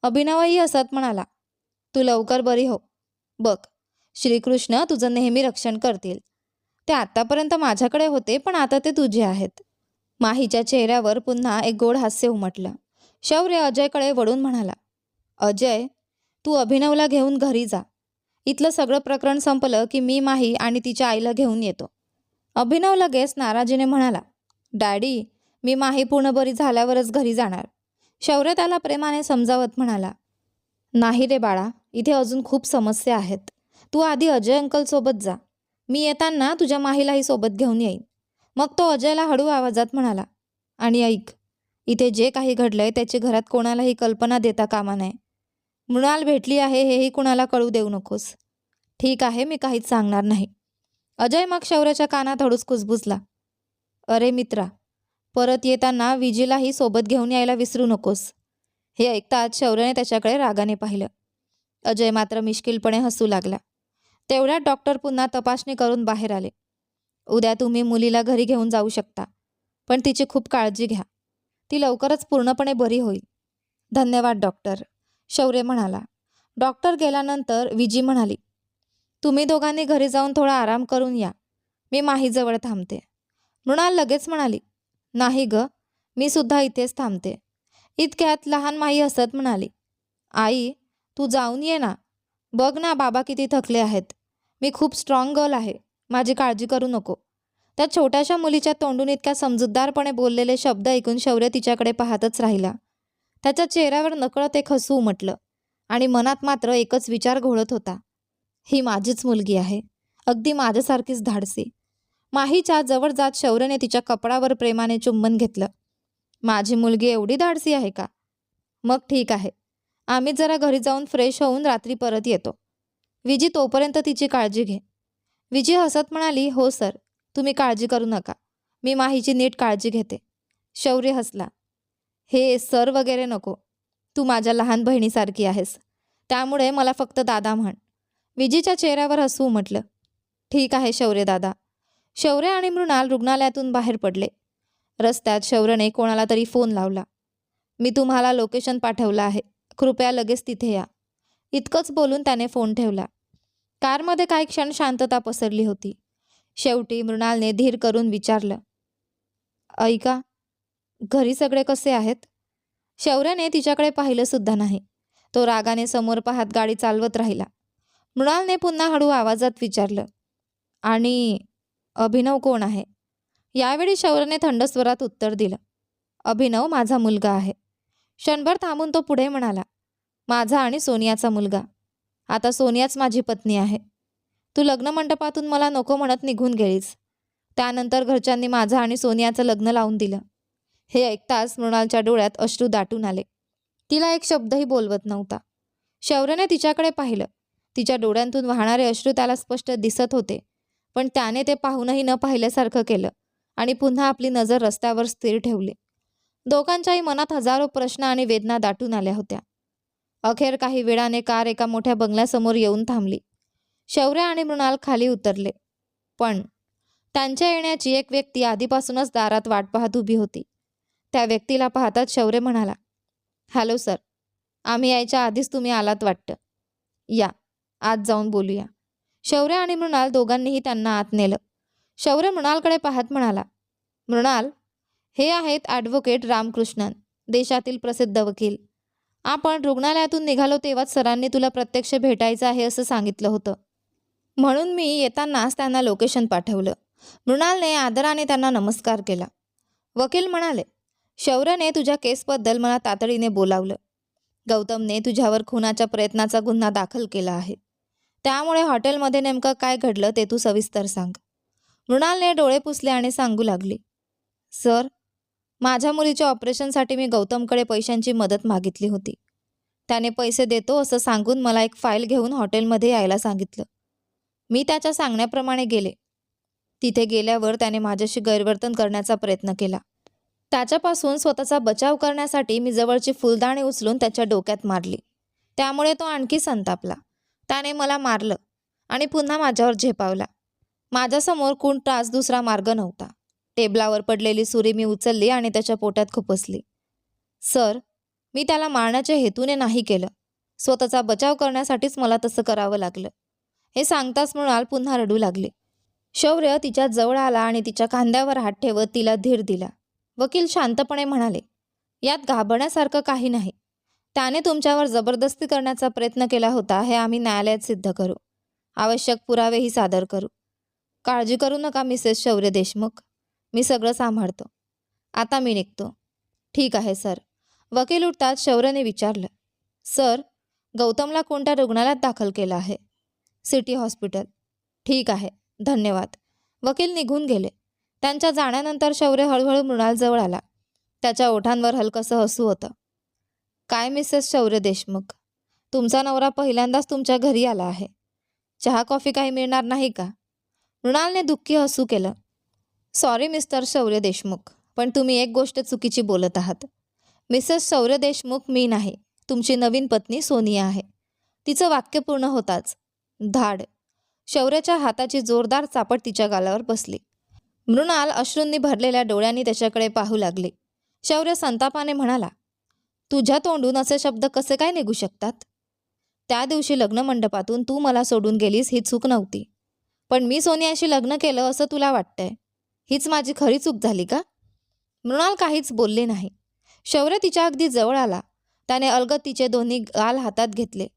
S1: अभिनवही हसत म्हणाला, तू लवकर बरी हो. बघ, श्रीकृष्ण तुझं नेहमी रक्षण करतील. ते आतापर्यंत माझ्याकडे होते, पण आता ते तुझे आहेत. माहीच्या चेहऱ्यावर पुन्हा एक गोड हास्य उमटलं. शौर्य अजयकडे वळून म्हणाला, अजय, तू अभिनवला घेऊन घरी जा. इथलं सगळं प्रकरण संपलं की मी माही आणि तिच्या आईला घेऊन येतो. अभिनव लगेच नाराजीने म्हणाला, डॅडी, मी माही पूर्ण बरी झाल्यावरच घरी जाणार. शौर्य त्याला प्रेमाने समजावत म्हणाला, नाही रे बाळा, इथे अजून खूप समस्या आहेत. तू आधी अजय अंकल सोबत जा. मी येताना तुझ्या माहीलाही सोबत घेऊन येईन. मग तो अजयला हळू आवाजात म्हणाला, आणि ऐक, इथे जे काही घडलंय त्याची घरात कोणालाही कल्पना देता कामा नये. मृणाल भेटली आहे हेही कुणाला कळू देऊ नकोस. ठीक आहे, मी काहीच सांगणार नाही. अजय मग शौर्याच्या कानात हळूच कुजबुजला, अरे मित्रा, परत येताना विजीलाही सोबत घेऊन यायला विसरू नकोस. हे ऐकताच शौर्याने त्याच्याकडे रागाने पाहिलं. अजय मात्र मिश्किलपणे हसू लागला. तेवढ्यात डॉक्टर पुन्हा तपासणी करून बाहेर आले. उद्या तुम्ही मुलीला घरी घेऊन जाऊ शकता, पण तिची खूप काळजी घ्या. ती लवकरच पूर्णपणे बरी होईल. धन्यवाद डॉक्टर, शौर्य म्हणाला. डॉक्टर गेल्यानंतर विजी म्हणाली, तुम्ही दोघांनी घरी जाऊन थोडा आराम करून या. मी माहीजवळ थांबते. मृणाल लगेच म्हणाली, नाही ग, मी सुद्धा इथेच थांबते. इतक्यात लहान माही हसत म्हणाली, आई, तू जाऊन ये ना. बघ ना बाबा किती थकले आहेत. मी खूप स्ट्रॉंग गर्ल आहे. माझी काळजी करू नको. त्या छोट्याशा मुलीच्या तोंडून इतक्या समजूतदारपणे बोललेले शब्द ऐकून शौर्य तिच्याकडे पाहतच राहिला. त्याच्या चेहऱ्यावर नकळत एक हसू उमटलं आणि मनात मात्र एकच विचार घोळत होता, ही माझीच मुलगी आहे, अगदी माझ्यासारखीच धाडसी. माहीच्या जवळ जात शौर्यने तिच्या कपडावर प्रेमाने चुंबन घेतलं. माझी मुलगी एवढी धाडसी आहे का? मग ठीक आहे, आम्ही जरा घरी जाऊन फ्रेश होऊन रात्री परत येतो. विजी, तोपर्यंत तिची काळजी घे. विजी हसत म्हणाली, हो सर, तुम्ही काळजी करू नका. मी माहीची नीट काळजी घेते. शौर्य हसला, हे सर वगैरे नको. तू माझ्या लहान बहिणीसारखी आहेस, त्यामुळे मला फक्त दादा म्हण. विजीच्या चेहऱ्यावर हसू उमटलं. ठीक आहे शौर्य दादा. शौर्य आणि मृणाल रुग्णालयातून बाहेर पडले. रस्त्यात शौर्यने कोणाला तरी फोन लावला. मी तुम्हाला लोकेशन पाठवलं आहे, कृपया लगेच तिथे या. इतकंच बोलून त्याने फोन ठेवला. कारमध्ये काही क्षण शांतता पसरली होती. शेवटी मृणालने धीर करून विचारलं, ऐका, घरी सगळे कसे आहेत? शौर्याने तिच्याकडे पाहिलं सुद्धा नाही. तो रागाने समोर पाहत गाडी चालवत राहिला. मृणालने पुन्हा हळू आवाजात विचारलं, आणि अभिनव कोण आहे? यावेळी शौर्याने थंड स्वरात उत्तर दिलं, अभिनव माझा मुलगा आहे. क्षणभर थांबून तो पुढे म्हणाला, माझा आणि सोनियाचा मुलगा. आता सोनियाच माझी पत्नी आहे. तू लग्न मंडपातून मला नको म्हणत निघून गेलीस. त्यानंतर घरच्यांनी माझं आणि सोनियाचं लग्न लावून दिलं. हे ऐकताच मृणालच्या डोळ्यात अश्रू दाटून आले. तिला एक शब्दही बोलवत नव्हता. शौर्यने तिच्याकडे पाहिलं. तिच्या डोळ्यांतून वाहणारे अश्रू त्याला स्पष्ट दिसत होते, पण त्याने ते पाहूनही न पाहिल्यासारखं केलं आणि पुन्हा आपली नजर रस्त्यावर स्थिर ठेवली. दोघांच्याही मनात हजारो प्रश्न आणि वेदना दाटून आल्या होत्या. अखेर काही वेळाने कार एका मोठ्या बंगल्यासमोर येऊन थांबली. शौर्य आणि मृणाल खाली उतरले, पण त्यांच्या येण्याची एक व्यक्ती आधीपासूनच दारात वाट पाहत उभी होती. त्या व्यक्तीला पाहताच शौर्य म्हणाला, हॅलो सर, आम्ही यायच्या आधीच तुम्ही आलात वाटतं. या, आत जाऊन बोलूया. शौर्य आणि मृणाल दोघांनीही त्यांना आत नेलं. शौर्य मृणालकडे पाहत म्हणाला, मृणाल, हे आहेत ॲडव्होकेट रामकृष्णन, देशातील प्रसिद्ध वकील. आपण रुग्णालयातून निघालो तेव्हाच सरांनी तुला प्रत्यक्ष भेटायचं आहे असं सांगितलं होतं. म्हणून मी येतानाच त्यांना लोकेशन पाठवलं. मृणालने आदराने त्यांना नमस्कार केला. वकील म्हणाले, शौर्यने तुझ्या केसबद्दल मला तातडीने बोलावलं. गौतमने तुझ्यावर खुनाच्या प्रयत्नाचा गुन्हा दाखल केला आहे. त्यामुळे हॉटेलमध्ये नेमकं काय घडलं ते तू सविस्तर सांग. मृणालने डोळे पुसले आणि सांगू लागली, सर, माझ्या मुलीच्या ऑपरेशनसाठी मी गौतमकडे पैशांची मदत मागितली होती. त्याने पैसे देतो असं सांगून मला एक फाईल घेऊन हॉटेलमध्ये यायला सांगितलं. मी त्याच्या सांगण्याप्रमाणे गेले. तिथे गेल्यावर त्याने माझ्याशी गैरवर्तन करण्याचा प्रयत्न केला. त्याच्यापासून स्वतःचा बचाव करण्यासाठी मी जवळची फुलदाणी उचलून त्याच्या डोक्यात मारली. त्यामुळे तो आणखी संतापला. त्याने मला मारलं आणि पुन्हा माझ्यावर झेपावला. माझ्यासमोर कोणताच दुसरा मार्ग नव्हता. टेबलावर पडलेली सुरी मी उचलली आणि त्याच्या पोटात खुपसली. सर, मी त्याला मारण्याच्या हेतूने नाही केलं. स्वतःचा बचाव करण्यासाठीच मला तसं करावं लागलं. हे सांगताच मृणाल पुन्हा रडू लागली. शौर्य तिच्या जवळ आला आणि तिच्या खांद्यावर हात ठेवत तिला धीर दिला. वकील शांतपणे म्हणाले, यात घाबरण्यासारखं काही नाही. त्याने तुमच्यावर जबरदस्ती करण्याचा प्रयत्न केला होता हे आम्ही न्यायालयात सिद्ध करू. आवश्यक पुरावेही सादर करू. काळजी करू नका मिसेस शौर्य देशमुख, मी सगळं सांभाळतो. आता मी निघतो. ठीक आहे सर. वकील उठताच शौर्यने विचारलं, सर, गौतमला कोणत्या रुग्णालयात दाखल केलं आहे? City hospital. ठीक आहे, धन्यवाद. वकील निघून गेले. त्यांच्या जाण्यानंतर शौर्य हळूहळू मृणालजवळ आला. त्याच्या ओठांवर हलकंसं हसू होतं. काय मिसेस शौर्य देशमुख, तुमचा नवरा पहिल्यांदाच तुमच्या घरी आला आहे. चहा कॉफी काही मिळणार नाही का? मृणालने दुःखी हसू केलं. सॉरी मिस्टर शौर्य देशमुख, पण तुम्ही एक गोष्ट चुकीची बोलत आहात. मिसेस शौर्य देशमुख मी नाही, तुमची नवीन पत्नी सोनिया आहे. तिचं वाक्य पूर्ण होताच धाड शौर्याच्या हाताची जोरदार चापट तिच्या गालावर बसली. मृणाल अश्रूंनी भरलेल्या डोळ्यांनी त्याच्याकडे पाहू लागली. शौर्य संतापाने म्हणाला, तुझ्या तोंडून असे शब्द कसे काय निघू शकतात? त्या दिवशी लग्न मंडपातून तू मला सोडून गेलीस ही चूक नव्हती, पण मी सोनियाशी लग्न केलं असं तुला वाटतंय. हीच माझी खरी चूक झाली का? मृणाल काहीच बोलली नाही. शौर्य तिच्या अगदी जवळ आला. त्याने अलगद तिचे दोन्ही गाल हातात घेतले.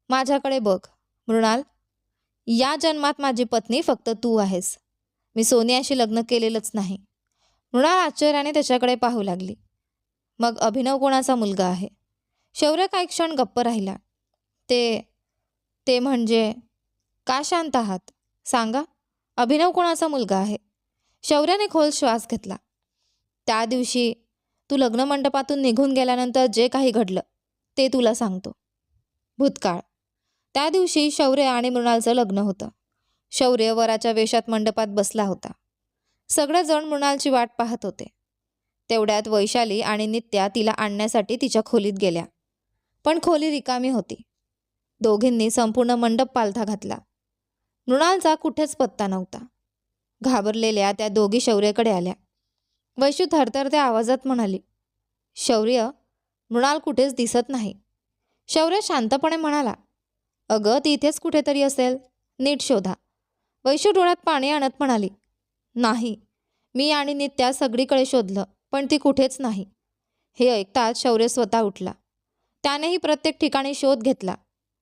S1: माझ्याकडे बघ मृणाल, या जन्मात माझी पत्नी फक्त तू आहेस. मी सोनियाशी लग्न केलेलंच नाही. मृणाल आश्चर्याने त्याच्याकडे पाहू लागली. मग अभिनव कोणाचा मुलगा आहे? शौर्य काही क्षण गप्प राहिला. ते म्हणजे? का शांत आहात? सांगा, अभिनव कोणाचा मुलगा आहे? शौर्याने खोल श्वास घेतला. त्या दिवशी तू लग्न मंडपातून निघून गेल्यानंतर जे काही घडलं ते तुला सांगतो. भूतकाळ. त्या दिवशी शौर्य आणि मृणालचं लग्न होतं. शौर्य वराच्या वेशात मंडपात बसला होता. सगळेजण मृणालची वाट पाहत होते. तेवढ्यात वैशाली आणि नित्या तिला आणण्यासाठी तिच्या खोलीत गेल्या, पण खोली रिकामी होती. दोघींनी संपूर्ण मंडप पालथा घातला. मृणालचा कुठेच पत्ता नव्हता. घाबरलेल्या त्या दोघी शौर्याकडे आल्या. वैशू थरथरत्या आवाजात म्हणाली, शौर्य, मृणाल कुठेच दिसत नाही. शौर्य शांतपणे म्हणाला, अगं ती इथेच कुठेतरी असेल, नीट शोधा. वैशू डोळ्यात पाणी आणत म्हणाली, नाही, मी आणि नित्या सगळीकडे शोधलं, पण ती कुठेच नाही. हे ऐकताच शौर्य स्वतः उठला. त्यानेही प्रत्येक ठिकाणी शोध घेतला,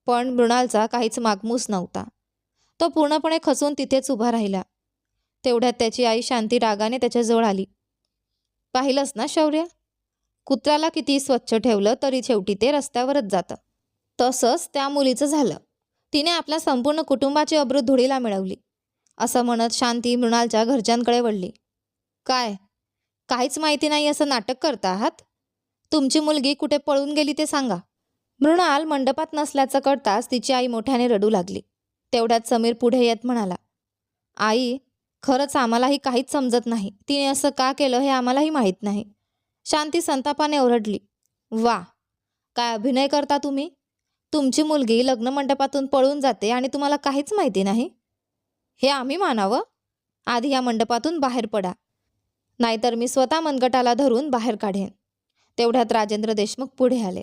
S1: पण मृणालचा काहीच मागमूस नव्हता. तो पूर्णपणे खचून तिथेच उभा राहिला. तेवढ्यात त्याची आई शांती रागाने त्याच्याजवळ आली. पाहिलंस ना शौर्य, कुत्र्याला किती स्वच्छ ठेवलं तरी शेवटी ते रस्त्यावरच जातं. तसंच त्या मुलीचं झालं. तिने आपल्या संपूर्ण कुटुंबाची अब्रू धुळीला मिळवली. असं म्हणत शांती मृणालच्या घरच्यांकडे वळली. काय, काहीच माहिती नाही असं नाटक करता आहात? तुमची मुलगी कुठे पळून गेली ते सांगा. मृणाल मंडपात नसल्याचं कळताच तिची आई मोठ्याने रडू लागली. तेवढ्यात समीर पुढे येत म्हणाला, आई, खरंच आम्हालाही काहीच समजत नाही. तिने असं का केलं हे आम्हालाही माहीत नाही. शांती संतापाने ओरडली. वा, काय अभिनय करता तुम्ही? तुमची मुलगी लग्न मंडपातून पळून जाते आणि तुम्हाला काहीच माहिती नाही? हे आम्ही मानावं? आधी या मंडपातून बाहेर पडा, नाहीतर मी स्वतः मनगटाला धरून बाहेर काढेन. तेवढ्यात राजेंद्र देशमुख पुढे आले.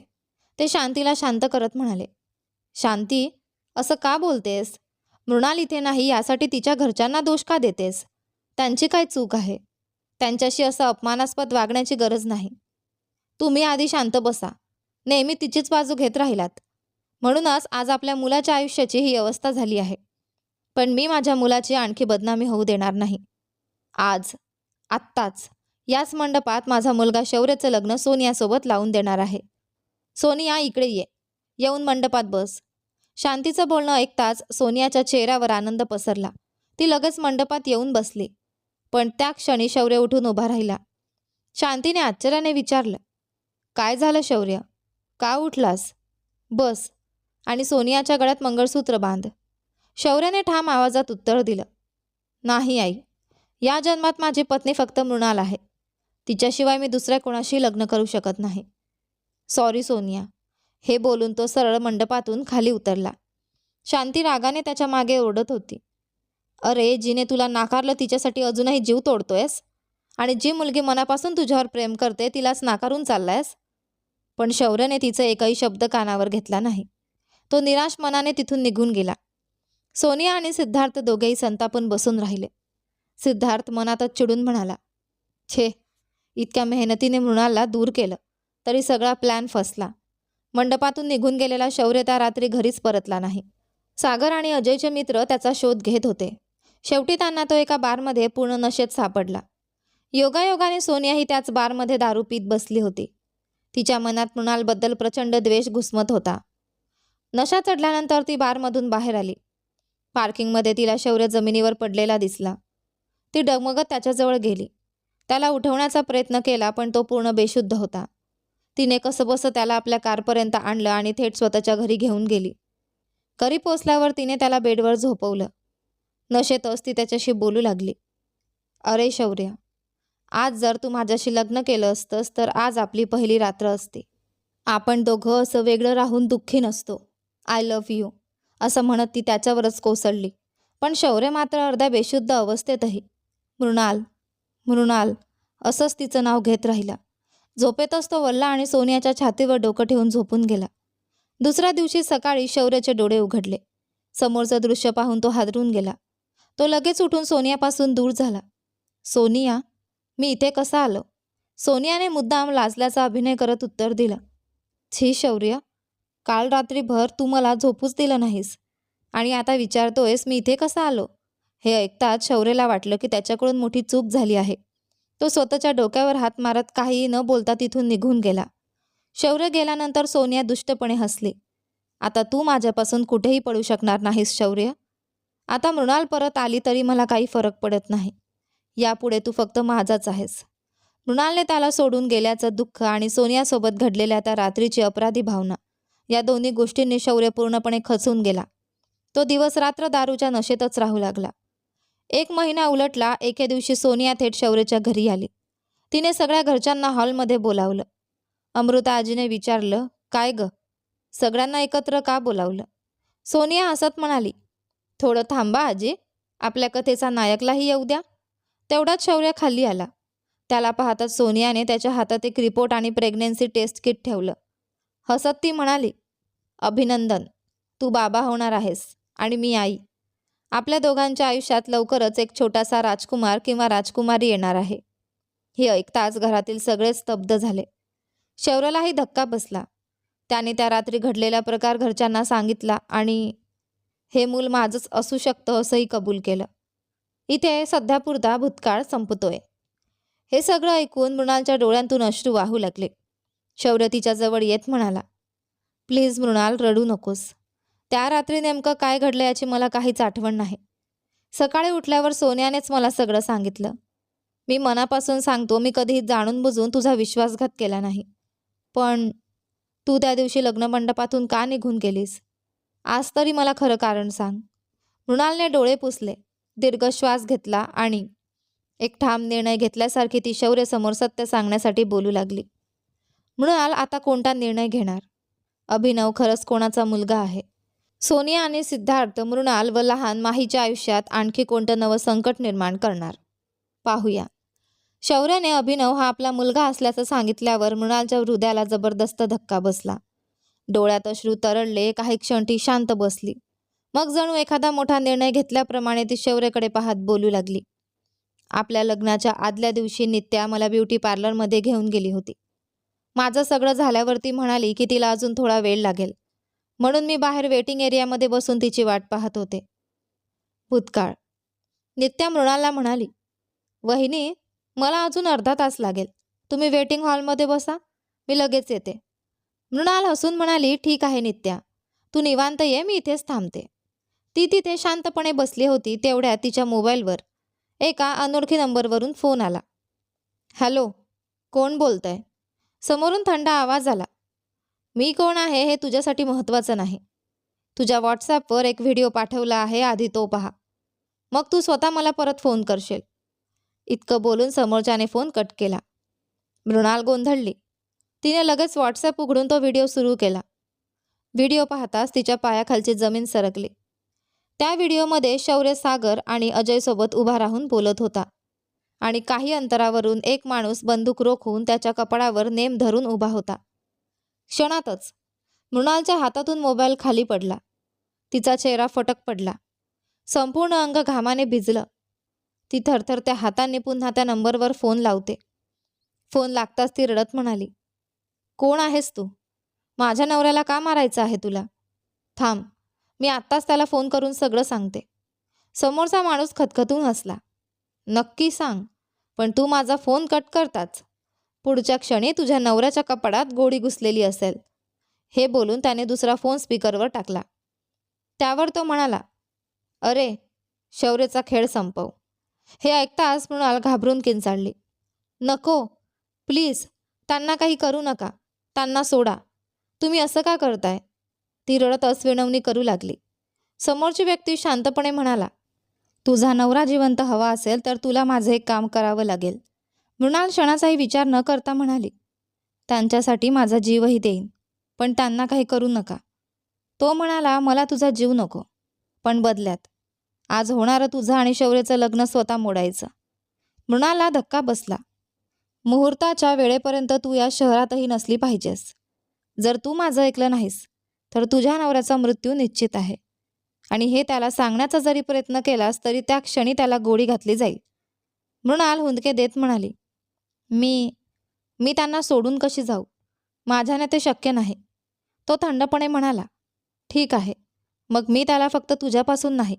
S1: ते शांतीला शांत करत म्हणाले, शांती, असं का बोलतेस? मृणाल इथे नाही यासाठी तिच्या घरच्यांना दोष का देतेस? त्यांची काय चूक आहे? त्यांच्याशी असं अपमानास्पद वागण्याची गरज नाही. तुम्ही आधी शांत बसा. नेहमी तिचीच बाजू घेत राहिलात. म्हणूनच आज आपल्या मुलाच्या आयुष्याची ही अवस्था झाली आहे. पण मी माझ्या मुलाची आणखी बदनामी होऊ देणार नाही. आज, आत्ताच, याच मंडपात माझा मुलगा शौर्यचं लग्न सोनियासोबत लावून देणार आहे. सोनिया, इकडे ये. येऊन मंडपात बस. शांतीचं बोलणं ऐकताच सोनियाच्या चेहऱ्यावर आनंद पसरला. ती लगेच मंडपात येऊन बसली. पण त्या क्षणी शौर्य उठून उभा राहिला. शांतीने आश्चर्याने विचारलं, काय झालं शौर्य? का उठलास? बस आणि सोनियाच्या गळ्यात मंगळसूत्र बांध. शौर्याने ठाम आवाजात उत्तर दिलं. नाही आई, या जन्मात माझी पत्नी फक्त मृणाल आहे. तिच्याशिवाय मी दुसऱ्या कोणाशी लग्न करू शकत नाही. सॉरी सोनिया. हे बोलून तो सरळ मंडपातून खाली उतरला. शांती रागाने त्याच्या मागे ओरडत होती. अरे, जिने तुला नाकारलं तिच्यासाठी अजूनही जीव तोडतोयस? आणि जी मुलगी मनापासून तुझ्यावर प्रेम करते तिलाच नाकारून चाललायस? पण शौर्यने तिचा एकही शब्द कानावर घेतला नाही. तो निराश मनाने तिथून निघून गेला. सोनिया आणि सिद्धार्थ दोघेही संतापून बसून राहिले. सिद्धार्थ मनातच चिडून म्हणाला, छे, इतक्या मेहनतीने मृणालला दूर केलं तरी सगळा प्लॅन फसला. मंडपातून निघून गेलेला शौर्य त्या रात्री घरीच परतला नाही. सागर आणि अजयचे मित्र त्याचा शोध घेत होते. शेवटी त्यांना तो एका बारमध्ये पूर्ण नशेत सापडला. योगायोगाने सोनियाही त्याच बारमध्ये दारू पीत बसली होती. तिच्या मनात मृणालबद्दल प्रचंड द्वेष घुसमत होता. नशा चढल्यानंतर ती बारमधून बाहेर आली. पार्किंगमध्ये तिला शौर्य जमिनीवर पडलेला दिसला. ती डगमगत त्याच्याजवळ गेली. त्याला उठवण्याचा प्रयत्न केला पण तो पूर्ण बेशुद्ध होता. तिने कसंबसं त्याला आपल्या कारपर्यंत आणलं आणि थेट स्वतःच्या घरी घेऊन गेली. घरी पोचल्यावर तिने त्याला बेडवर झोपवलं. नशेतच ती त्याच्याशी बोलू लागली. अरे शौर्य, आज जर तू माझ्याशी लग्न केलं असतंस तर आज आपली पहिली रात्र असती. आपण दोघं असं वेगळं राहून दुःखी नसतो. आय लव्ह यू, असं म्हणत ती त्याच्यावरच कोसळली. पण शौर्य मात्र अर्ध्या बेशुद्ध अवस्थेतही मृणाल, मृणाल असंच तिचं नाव घेत राहिला. झोपेतच तो वल्ला आणि सोनियाच्या छातीवर डोकं ठेवून झोपून गेला. दुसऱ्या दिवशी सकाळी शौर्याचे डोळे उघडले. समोरचं दृश्य पाहून तो हादरून गेला. तो लगेच उठून सोनियापासून दूर झाला. सोनिया, मी इथे कसा आलो? सोनियाने मुद्दाम लाजल्याचा अभिनय करत उत्तर दिलं. छी शौर्य, काल रात्रीभर तू मला झोपूच दिलं नाहीस आणि आता विचारतोयस मी इथे कसा आलो? हे ऐकताच शौर्यला वाटलं की त्याच्याकडून मोठी चूक झाली आहे. तो स्वतःच्या डोक्यावर हात मारत काहीही न बोलता तिथून निघून गेला. शौर्य गेल्यानंतर सोनिया दुष्टपणे हसली. आता तू माझ्यापासून कुठेही पळू शकणार नाहीस शौर्य. आता मृणाल परत आली तरी मला काही फरक पडत नाही. यापुढे तू फक्त माझाच आहेस. मृणालने त्याला सोडून गेल्याचं दुःख आणि सोनियासोबत घडलेल्या त्या रात्रीची अपराधी भावना, या दोन्ही गोष्टींनी शौर्य पूर्णपणे खचून गेला. तो दिवस रात्र दारूच्या नशेतच राहू लागला. 1 महिना उलटला. एके दिवशी सोनिया थेट शौर्यच्या घरी आली. तिने सगळ्या घरच्यांना हॉलमध्ये बोलावलं. अमृता आजीने विचारलं, काय ग, सगळ्यांना एकत्र का बोलावलं? सोनिया हसत म्हणाली, थोडं थांबा आजी, आपल्या कथेचा नायकलाही येऊ द्या. तेवढाच शौर्य खाली आला. त्याला पाहताच सोनियाने त्याच्या हातात एक रिपोर्ट आणि प्रेग्नेन्सी टेस्ट किट ठेवलं. हसत ती म्हणाली, अभिनंदन, तू बाबा होणार आहेस आणि मी आई. आपल्या दोघांच्या आयुष्यात लवकरच एक छोटासा राजकुमार किंवा राजकुमारी येणार आहे. हे ऐकताच घरातील सगळेच स्तब्ध झाले. शौर्यालाही धक्का बसला. त्याने त्या रात्री घडलेला प्रकार घरच्यांना सांगितला आणि हे मूल माझंच असू शकतं असंही कबूल केलं. इथे सध्यापुरता भूतकाळ संपतोय. हे सगळं ऐकून मृणालच्या डोळ्यांतून अश्रू वाहू लागले. शौर्य तिच्या जवळ येत म्हणाला, प्लीज मृणाल, रडू नकोस. त्या रात्री नेमकं काय घडलं याची मला काहीच आठवण नाही. सकाळी उठल्यावर सोनियानेच मला सगळं सांगितलं. मी मनापासून सांगतो, मी कधीही जाणून बुजून तुझा विश्वासघात केला नाही. पण तू त्या दिवशी लग्नमंडपातून का निघून गेलीस? आज तरी मला खरं कारण सांग. मृणालने डोळे पुसले, दीर्घ श्वास घेतला आणि एक ठाम निर्णय घेतल्यासारखी ती शौर्यसमोर सत्य सांगण्यासाठी बोलू लागली. मृणाल आता कोणता निर्णय घेणार? अभिनव खरंच कोणाचा मुलगा आहे? सोनिया आणि सिद्धार्थ, मृणाल व लहान माहीच्या आयुष्यात आणखी कोणतं नवं संकट निर्माण करणार? पाहूया. शौर्याने अभिनव हा आपला मुलगा असल्याचं सांगितल्यावर मृणालच्या हृदयाला जबरदस्त धक्का बसला. डोळ्यात अश्रू तरळले. काही क्षण ती शांत बसली. मग जणू एखादा मोठा निर्णय घेतल्याप्रमाणे ती शौर्याकडे पाहत बोलू लागली. आपल्या लग्नाच्या आदल्या दिवशी नित्या मला ब्युटी पार्लरमध्ये घेऊन गेली होती. माझं सगळं झाल्यावरती म्हणाली की तिला अजून थोडा वेळ लागेल, म्हणून मी बाहेर वेटिंग एरियामध्ये बसून तिची वाट पाहत होते. भूतकाळ. नित्या मृणालला म्हणाली, वहिनी, मला अजून अर्धा तास लागेल. तुम्ही वेटिंग हॉलमध्ये बसा, मी लगेच येते. मृणाल हसून म्हणाली, ठीक आहे नित्या, तू निवांत ये, मी इथेच थांबते. ती तिथे शांतपणे बसली होती. तेवढ्यात तिच्या मोबाईलवर एका अनोळखी नंबरवरून फोन आला. हॅलो, कोण बोलतंय? समोरून थंड आवाज आला. मी कोण आहे हे तुझ्यासाठी महत्त्वाचं नाही. तुझ्या व्हॉट्सॲपवर एक व्हिडिओ पाठवला आहे, आधी तो पहा, मग तू स्वतः मला परत फोन करशील. इतकं बोलून समोरच्याने फोन कट केला. मृणाल गोंधळली. तिने लगेच व्हॉट्सॲप उघडून तो व्हिडिओ सुरू केला. व्हिडिओ पाहताच तिच्या पायाखालची जमीन सरकली. त्या व्हिडिओमध्ये शौर्य सागर आणि अजयसोबत उभा राहून बोलत होता आणि काही अंतरावरून एक माणूस बंदूक रोखून त्याच्या कपाळावर नेम धरून उभा होता. क्षणातच मृणालच्या हातातून मोबाईल खाली पडला. तिचा चेहरा फटक पडला. संपूर्ण अंग घामाने भिजलं. ती थरथरत्या हातांनी पुन्हा त्या नंबरवर फोन लावते. फोन लागताच ती रडत म्हणाली, कोण आहेस तू? माझ्या नवऱ्याला का मारायचं आहे तुला? थांब, मी आत्ताच त्याला फोन करून सगळं सांगते. समोरचा माणूस खदखदून हसला. नक्की सांग, पण तू माझा फोन कट करताच पुढच्या क्षणी तुझ्या नवऱ्याच्या कपाळात गोळी घुसलेली असेल. हे बोलून त्याने दुसरा फोन स्पीकरवर टाकला. त्यावर तो म्हणाला, अरे, शौर्यचा खेळ संपव. हे ऐकताच मृणाल घाबरून किंचाळली. नको, प्लीज, त्यांना काही करू नका. त्यांना सोडा. तुम्ही असं का करताय? ती रडतच विनवणी करू लागली. समोरची व्यक्ती शांतपणे म्हणाला, तुझा नवरा जिवंत हवा असेल तर तुला माझं एक काम करावं लागेल. मृणाल क्षणाचाही विचार न करता म्हणाली, त्यांच्यासाठी माझा जीवही देईन, पण त्यांना काही करू नका. तो म्हणाला, मला तुझा जीव नको, पण बदल्यात आज होणारं तुझं आणि शौर्याचं लग्न स्वतः मोडायचं. मृणालला धक्का बसला. मुहूर्ताच्या वेळेपर्यंत तू या शहरातही नसली पाहिजेस. जर तू माझं ऐकलं नाहीस तर तुझ्या नवऱ्याचा मृत्यू निश्चित आहे आणि हे त्याला सांगण्याचा जरी प्रयत्न केलास तरी त्या क्षणी त्याला गोळी घातली जाईल. मृणाल हुंदके देत म्हणाली, मी त्यांना सोडून कशी जाऊ? माझ्याने ते शक्य नाही. तो थंडपणे म्हणाला, ठीक आहे, मग मी त्याला फक्त तुझ्यापासून नाही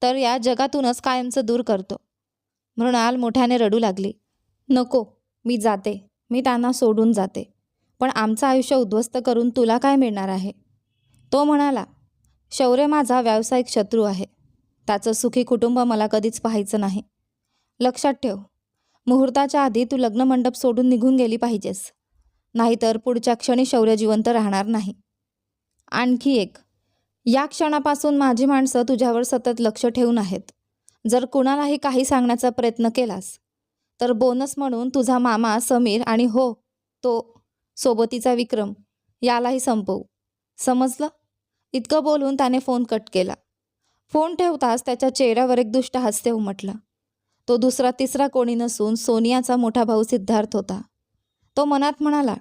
S1: तर या जगातूनच कायमचं दूर करतो. मृणाल मोठ्याने रडू लागली. नको, मी जाते, मी त्यांना सोडून जाते, पण आमचं आयुष्य उद्ध्वस्त करून तुला काय मिळणार आहे? तो म्हणाला, शौर्य माझा व्यावसायिक शत्रू आहे. त्याचं सुखी कुटुंब मला कधीच पाहायचं नाही. लक्षात ठेव, मुहूर्ताच्या आधी तू लग्नमंडप सोडून निघून गेली पाहिजेस, नाहीतर पुढच्या क्षणी शौर्य जिवंत राहणार नाही. आणखी एक, या क्षणापासून माझी माणसं तुझ्यावर सतत लक्ष ठेवून आहेत. जर कुणालाही काही सांगण्याचा प्रयत्न केलास तर बोनस म्हणून तुझा मामा समीर आणि हो, तो सोबतीचा विक्रम यालाही संपवू. समजलं? इतकं बोलून त्याने फोन कट केला. फोन ठेवताच त्याच्या चेहऱ्यावर एक दुष्ट हास्य उमटलं. तो दुसरा तिसरा कोणी नसून सोनियाचा मोठा भाऊ सिद्धार्थ होता. तो मनात म्हणाला,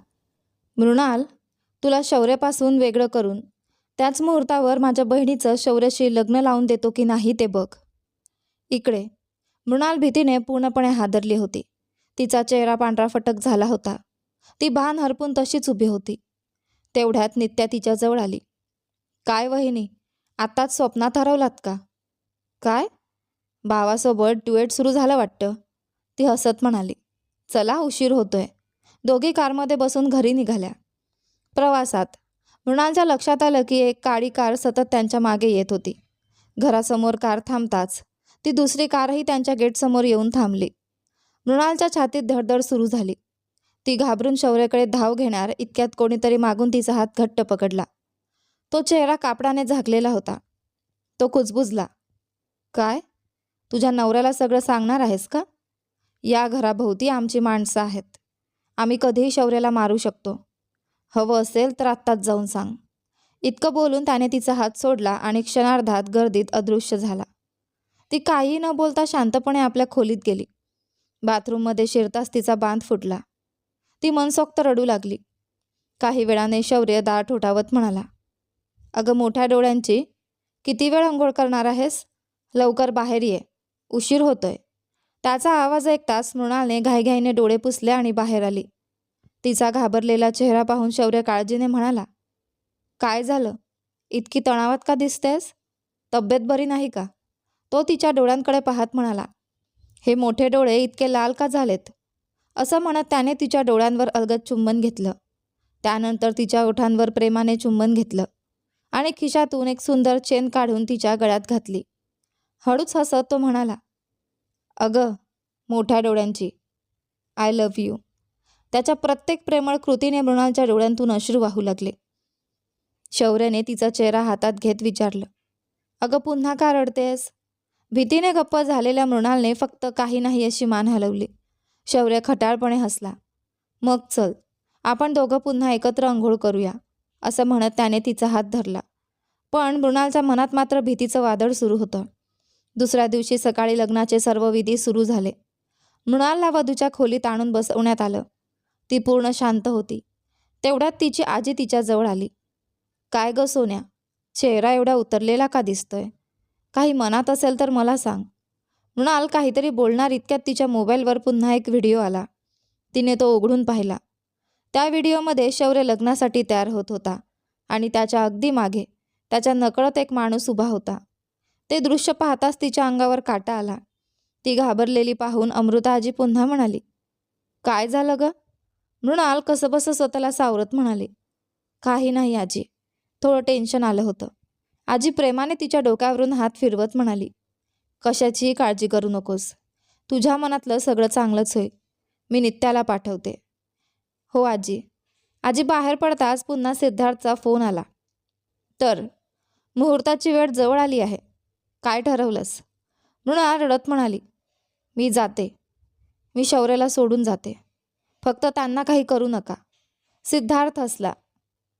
S1: मृणाल, तुला शौर्यापासून वेगळं करून त्याच मुहूर्तावर माझ्या बहिणीचं शौर्याशी लग्न लावून देतो की नाही ते बघ. इकडे मृणाल भीतीने पूर्णपणे हादरली होती. तिचा चेहरा पांढरा फटक झाला होता. ती भान हरपून तशीच उभी होती. तेवढ्यात नित्या तिच्या जवळ आली. काय वहिनी, आत्ताच स्वप्नात हरवलात का? काय? भावासोबत ड्युएट सुरू झालं वाटतं. ती हसत म्हणाली, चला, उशीर होतोय. दोघी कारमध्ये बसून घरी निघाल्या. प्रवासात मृणालच्या लक्षात आलं की एक काळी कार सतत त्यांच्या मागे येत होती. घरासमोर कार थांबताच ती दुसरी कारही त्यांच्या गेटसमोर येऊन थांबली. मृणालच्या छातीत धडधड सुरू झाली. ती घाबरून शौर्याकडे धाव घेणार इतक्यात कोणीतरी मागून तिचा हात घट्ट पकडला. तो चेहरा कापडाने झाकलेला होता. तो कुजबुजला. काय? तुझ्या नवऱ्याला सगळं सांगणार आहेस का? या घराभोवती आमची माणसं आहेत. आम्ही कधीही शौर्याला मारू शकतो. हवं असेल तर आत्ताच जाऊन सांग. इतकं बोलून त्याने तिचा हात सोडला आणि क्षणार्धात गर्दीत अदृश्य झाला. ती काहीही न बोलता शांतपणे आपल्या खोलीत गेली. बाथरूममध्ये शिरताच तिचा बांध फुटला. ती मनसोक्त रडू लागली. काही वेळाने शौर्य दार ठोठावत म्हणाला, अगं मोठ्या डोळ्यांची, किती वेळ अंघोळ करणार आहेस? लवकर बाहेर ये, उशीर होतोय. त्याचा आवाज ऐकताच मृणालने घाईघाईने डोळे पुसले आणि बाहेर आली. तिचा घाबरलेला चेहरा पाहून शौर्य काळजीने म्हणाला, काय झालं? इतकी तणावात का दिसतेस? तब्येत बरी नाही का? तो तिच्या डोळ्यांकडे पाहत म्हणाला. हे मोठे डोळे इतके लाल का झालेत? असं म्हणत त्याने तिच्या डोळ्यांवर अलगद चुंबन घेतलं. त्यानंतर तिच्या ओठांवर प्रेमाने चुंबन घेतलं आणि खिशातून एक सुंदर चेन काढून तिच्या गळ्यात घातली. हळूच हसत तो म्हणाला, अगं मोठ्या डोळ्यांची, आय लव्ह यू. त्याच्या प्रत्येक प्रेमळ कृतीने मृणालच्या डोळ्यांतून अश्रू वाहू लागले. शौर्याने तिचा चेहरा हातात घेत विचारलं, अगं पुन्हा का रडतेस? भीतीने गप्प झालेल्या मृणालने फक्त काही नाही अशी मान हलवली. शौर्य खटाळपणे हसला. मग चल, आपण दोघं पुन्हा एकत्र अंघोळ करूया, असं म्हणत त्याने तिचा हात धरला. पण मृणालच्या मनात मात्र भीतीचं वादळ सुरू होतं. दुसऱ्या दिवशी सकाळी लग्नाचे सर्व विधी सुरू झाले. मृणालला वधूच्या खोलीत आणून बसवण्यात आलं. ती पूर्ण शांत होती. तेवढ्यात तिची आजी तिच्याजवळ आली. काय गं सोन्या, चेहरा एवढा उतरलेला का दिसतोय? काही मनात असेल तर मला सांग. मृणाल काहीतरी बोलणार इतक्यात तिच्या मोबाईलवर पुन्हा एक व्हिडिओ आला. तिने तो उघडून पाहिला. त्या व्हिडिओमध्ये शौर्य लग्नासाठी तयार होत होता आणि त्याच्या अगदी मागे त्याच्या नकळत एक माणूस उभा होता. ते दृश्य पाहताच तिच्या अंगावर काटा आला. ती घाबरलेली पाहून अमृता आजी पुन्हा म्हणाली, काय झालं गं? मृणाल कसंबसं स्वतःला सावरत म्हणाली, काही नाही आजी, थोडं टेन्शन आलं होतं. आजी प्रेमाने तिच्या डोक्यावरून हात फिरवत म्हणाली, कशाचीही काळजी करू नकोस. तुझ्या मनातलं सगळं चांगलंच होईल. मी नित्याला पाठवते. हो आजी. आजी बाहेर पडताच पुन्हा सिद्धार्थचा फोन आला. तर मुहूर्ताची वेळ जवळ आली आहे. काय ठरवलंस? मृणाल रडत म्हणाली, मी जाते. मी शौर्याला सोडून जाते. फक्त त्यांना काही करू नका. सिद्धार्थ हसला.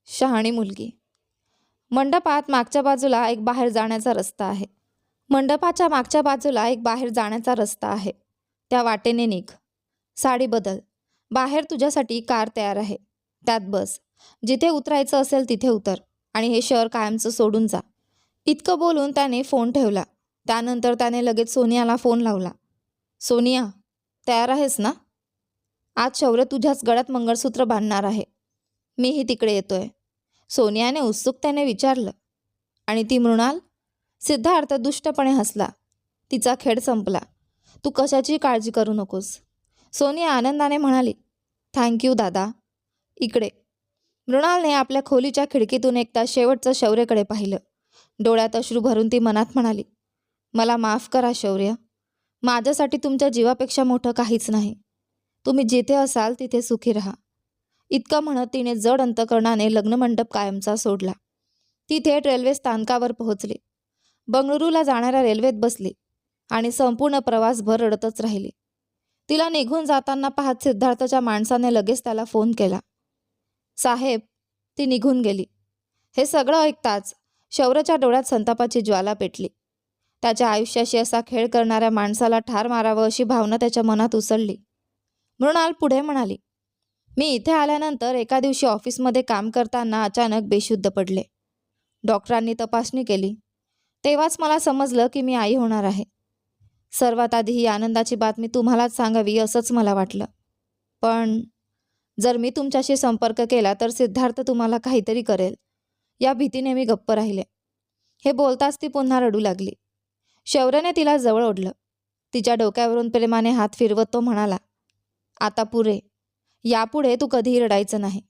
S1: शहाणी मुलगी. मंडपात मागच्या बाजूला एक बाहेर जाण्याचा रस्ता आहे. मंडपाच्या मागच्या बाजूला एक बाहेर जाण्याचा रस्ता आहे. त्या वाटेने निघ. साडी बदल. बाहेर तुझ्यासाठी कार तयार आहे. त्यात बस. जिथे उतरायचं असेल तिथे उतर आणि हे शहर कायमचं सोडून जा. इतकं बोलून त्याने फोन ठेवला. त्यानंतर त्याने लगेच सोनियाला फोन लावला. सोनिया, तयार आहेस ना? आज शौर्य तुझ्याच गळ्यात मंगळसूत्र बांधणार आहे. मीही तिकडे येतोय. सोनियाने उत्सुकतेने विचारलं. आणि ती मृणाल? सिद्धार्थ दुष्टपणे हसला. तिचा खेळ संपला. तू कशाची काळजी करू नकोस. सोनिया आनंदाने म्हणाली, थँक्यू दादा. इकडे. मृणालने आपल्या खोलीच्या खिडकीतून एकदा शेवटचं शौर्यकडे पाहिलं. डोळ्यात अश्रू भरून ती मनात म्हणाली, मला माफ करा शौर्य. माझ्यासाठी तुमच्या जीवापेक्षा मोठं काहीच नाही. तुम्ही जिथे असाल तिथे सुखी राहा. इतकं म्हणत तिने जड अंतकरणाने लग्नमंडप कायमचा सोडला. ती थेट रेल्वे स्थानकावर पोहोचली. बंगळुरूला जाणाऱ्या रेल्वेत बसली आणि संपूर्ण प्रवासभर रडतच राहिली. तिला निघून जाताना पाहत सिद्धार्थच्या माणसाने लगेच त्याला फोन केला. साहेब, ती निघून गेली. हे सगळं ऐकताच शौर्याच्या डोळ्यात संतापाची ज्वाला पेटली. त्याच्या आयुष्याशी असा खेळ करणाऱ्या माणसाला ठार मारावं अशी भावना त्याच्या मनात उसळली. मृणाल पुढे म्हणाली, मी इथे आल्यानंतर एका दिवशी ऑफिसमध्ये काम करताना अचानक बेशुद्ध पडले. डॉक्टरांनी तपासणी केली. तेव्हाच मला समजलं की मी आई होणार आहे. सर्वात आधी ही आनंदाची बातमी तुम्हालाच सांगावी असंच मला वाटलं. पण जर मी तुमच्याशी संपर्क केला तर सिद्धार्थ तुम्हाला काहीतरी करेल या भीतीने मी गप्प राहिले. हे बोलताच ती पुन्हा रडू लागली. शौर्याने तिला जवळ ओढलं. तिच्या डोक्यावरून प्रेमाने हात फिरवत तो म्हणाला, आता पुरे. यापुढे तू कधीही रडायचं नाही.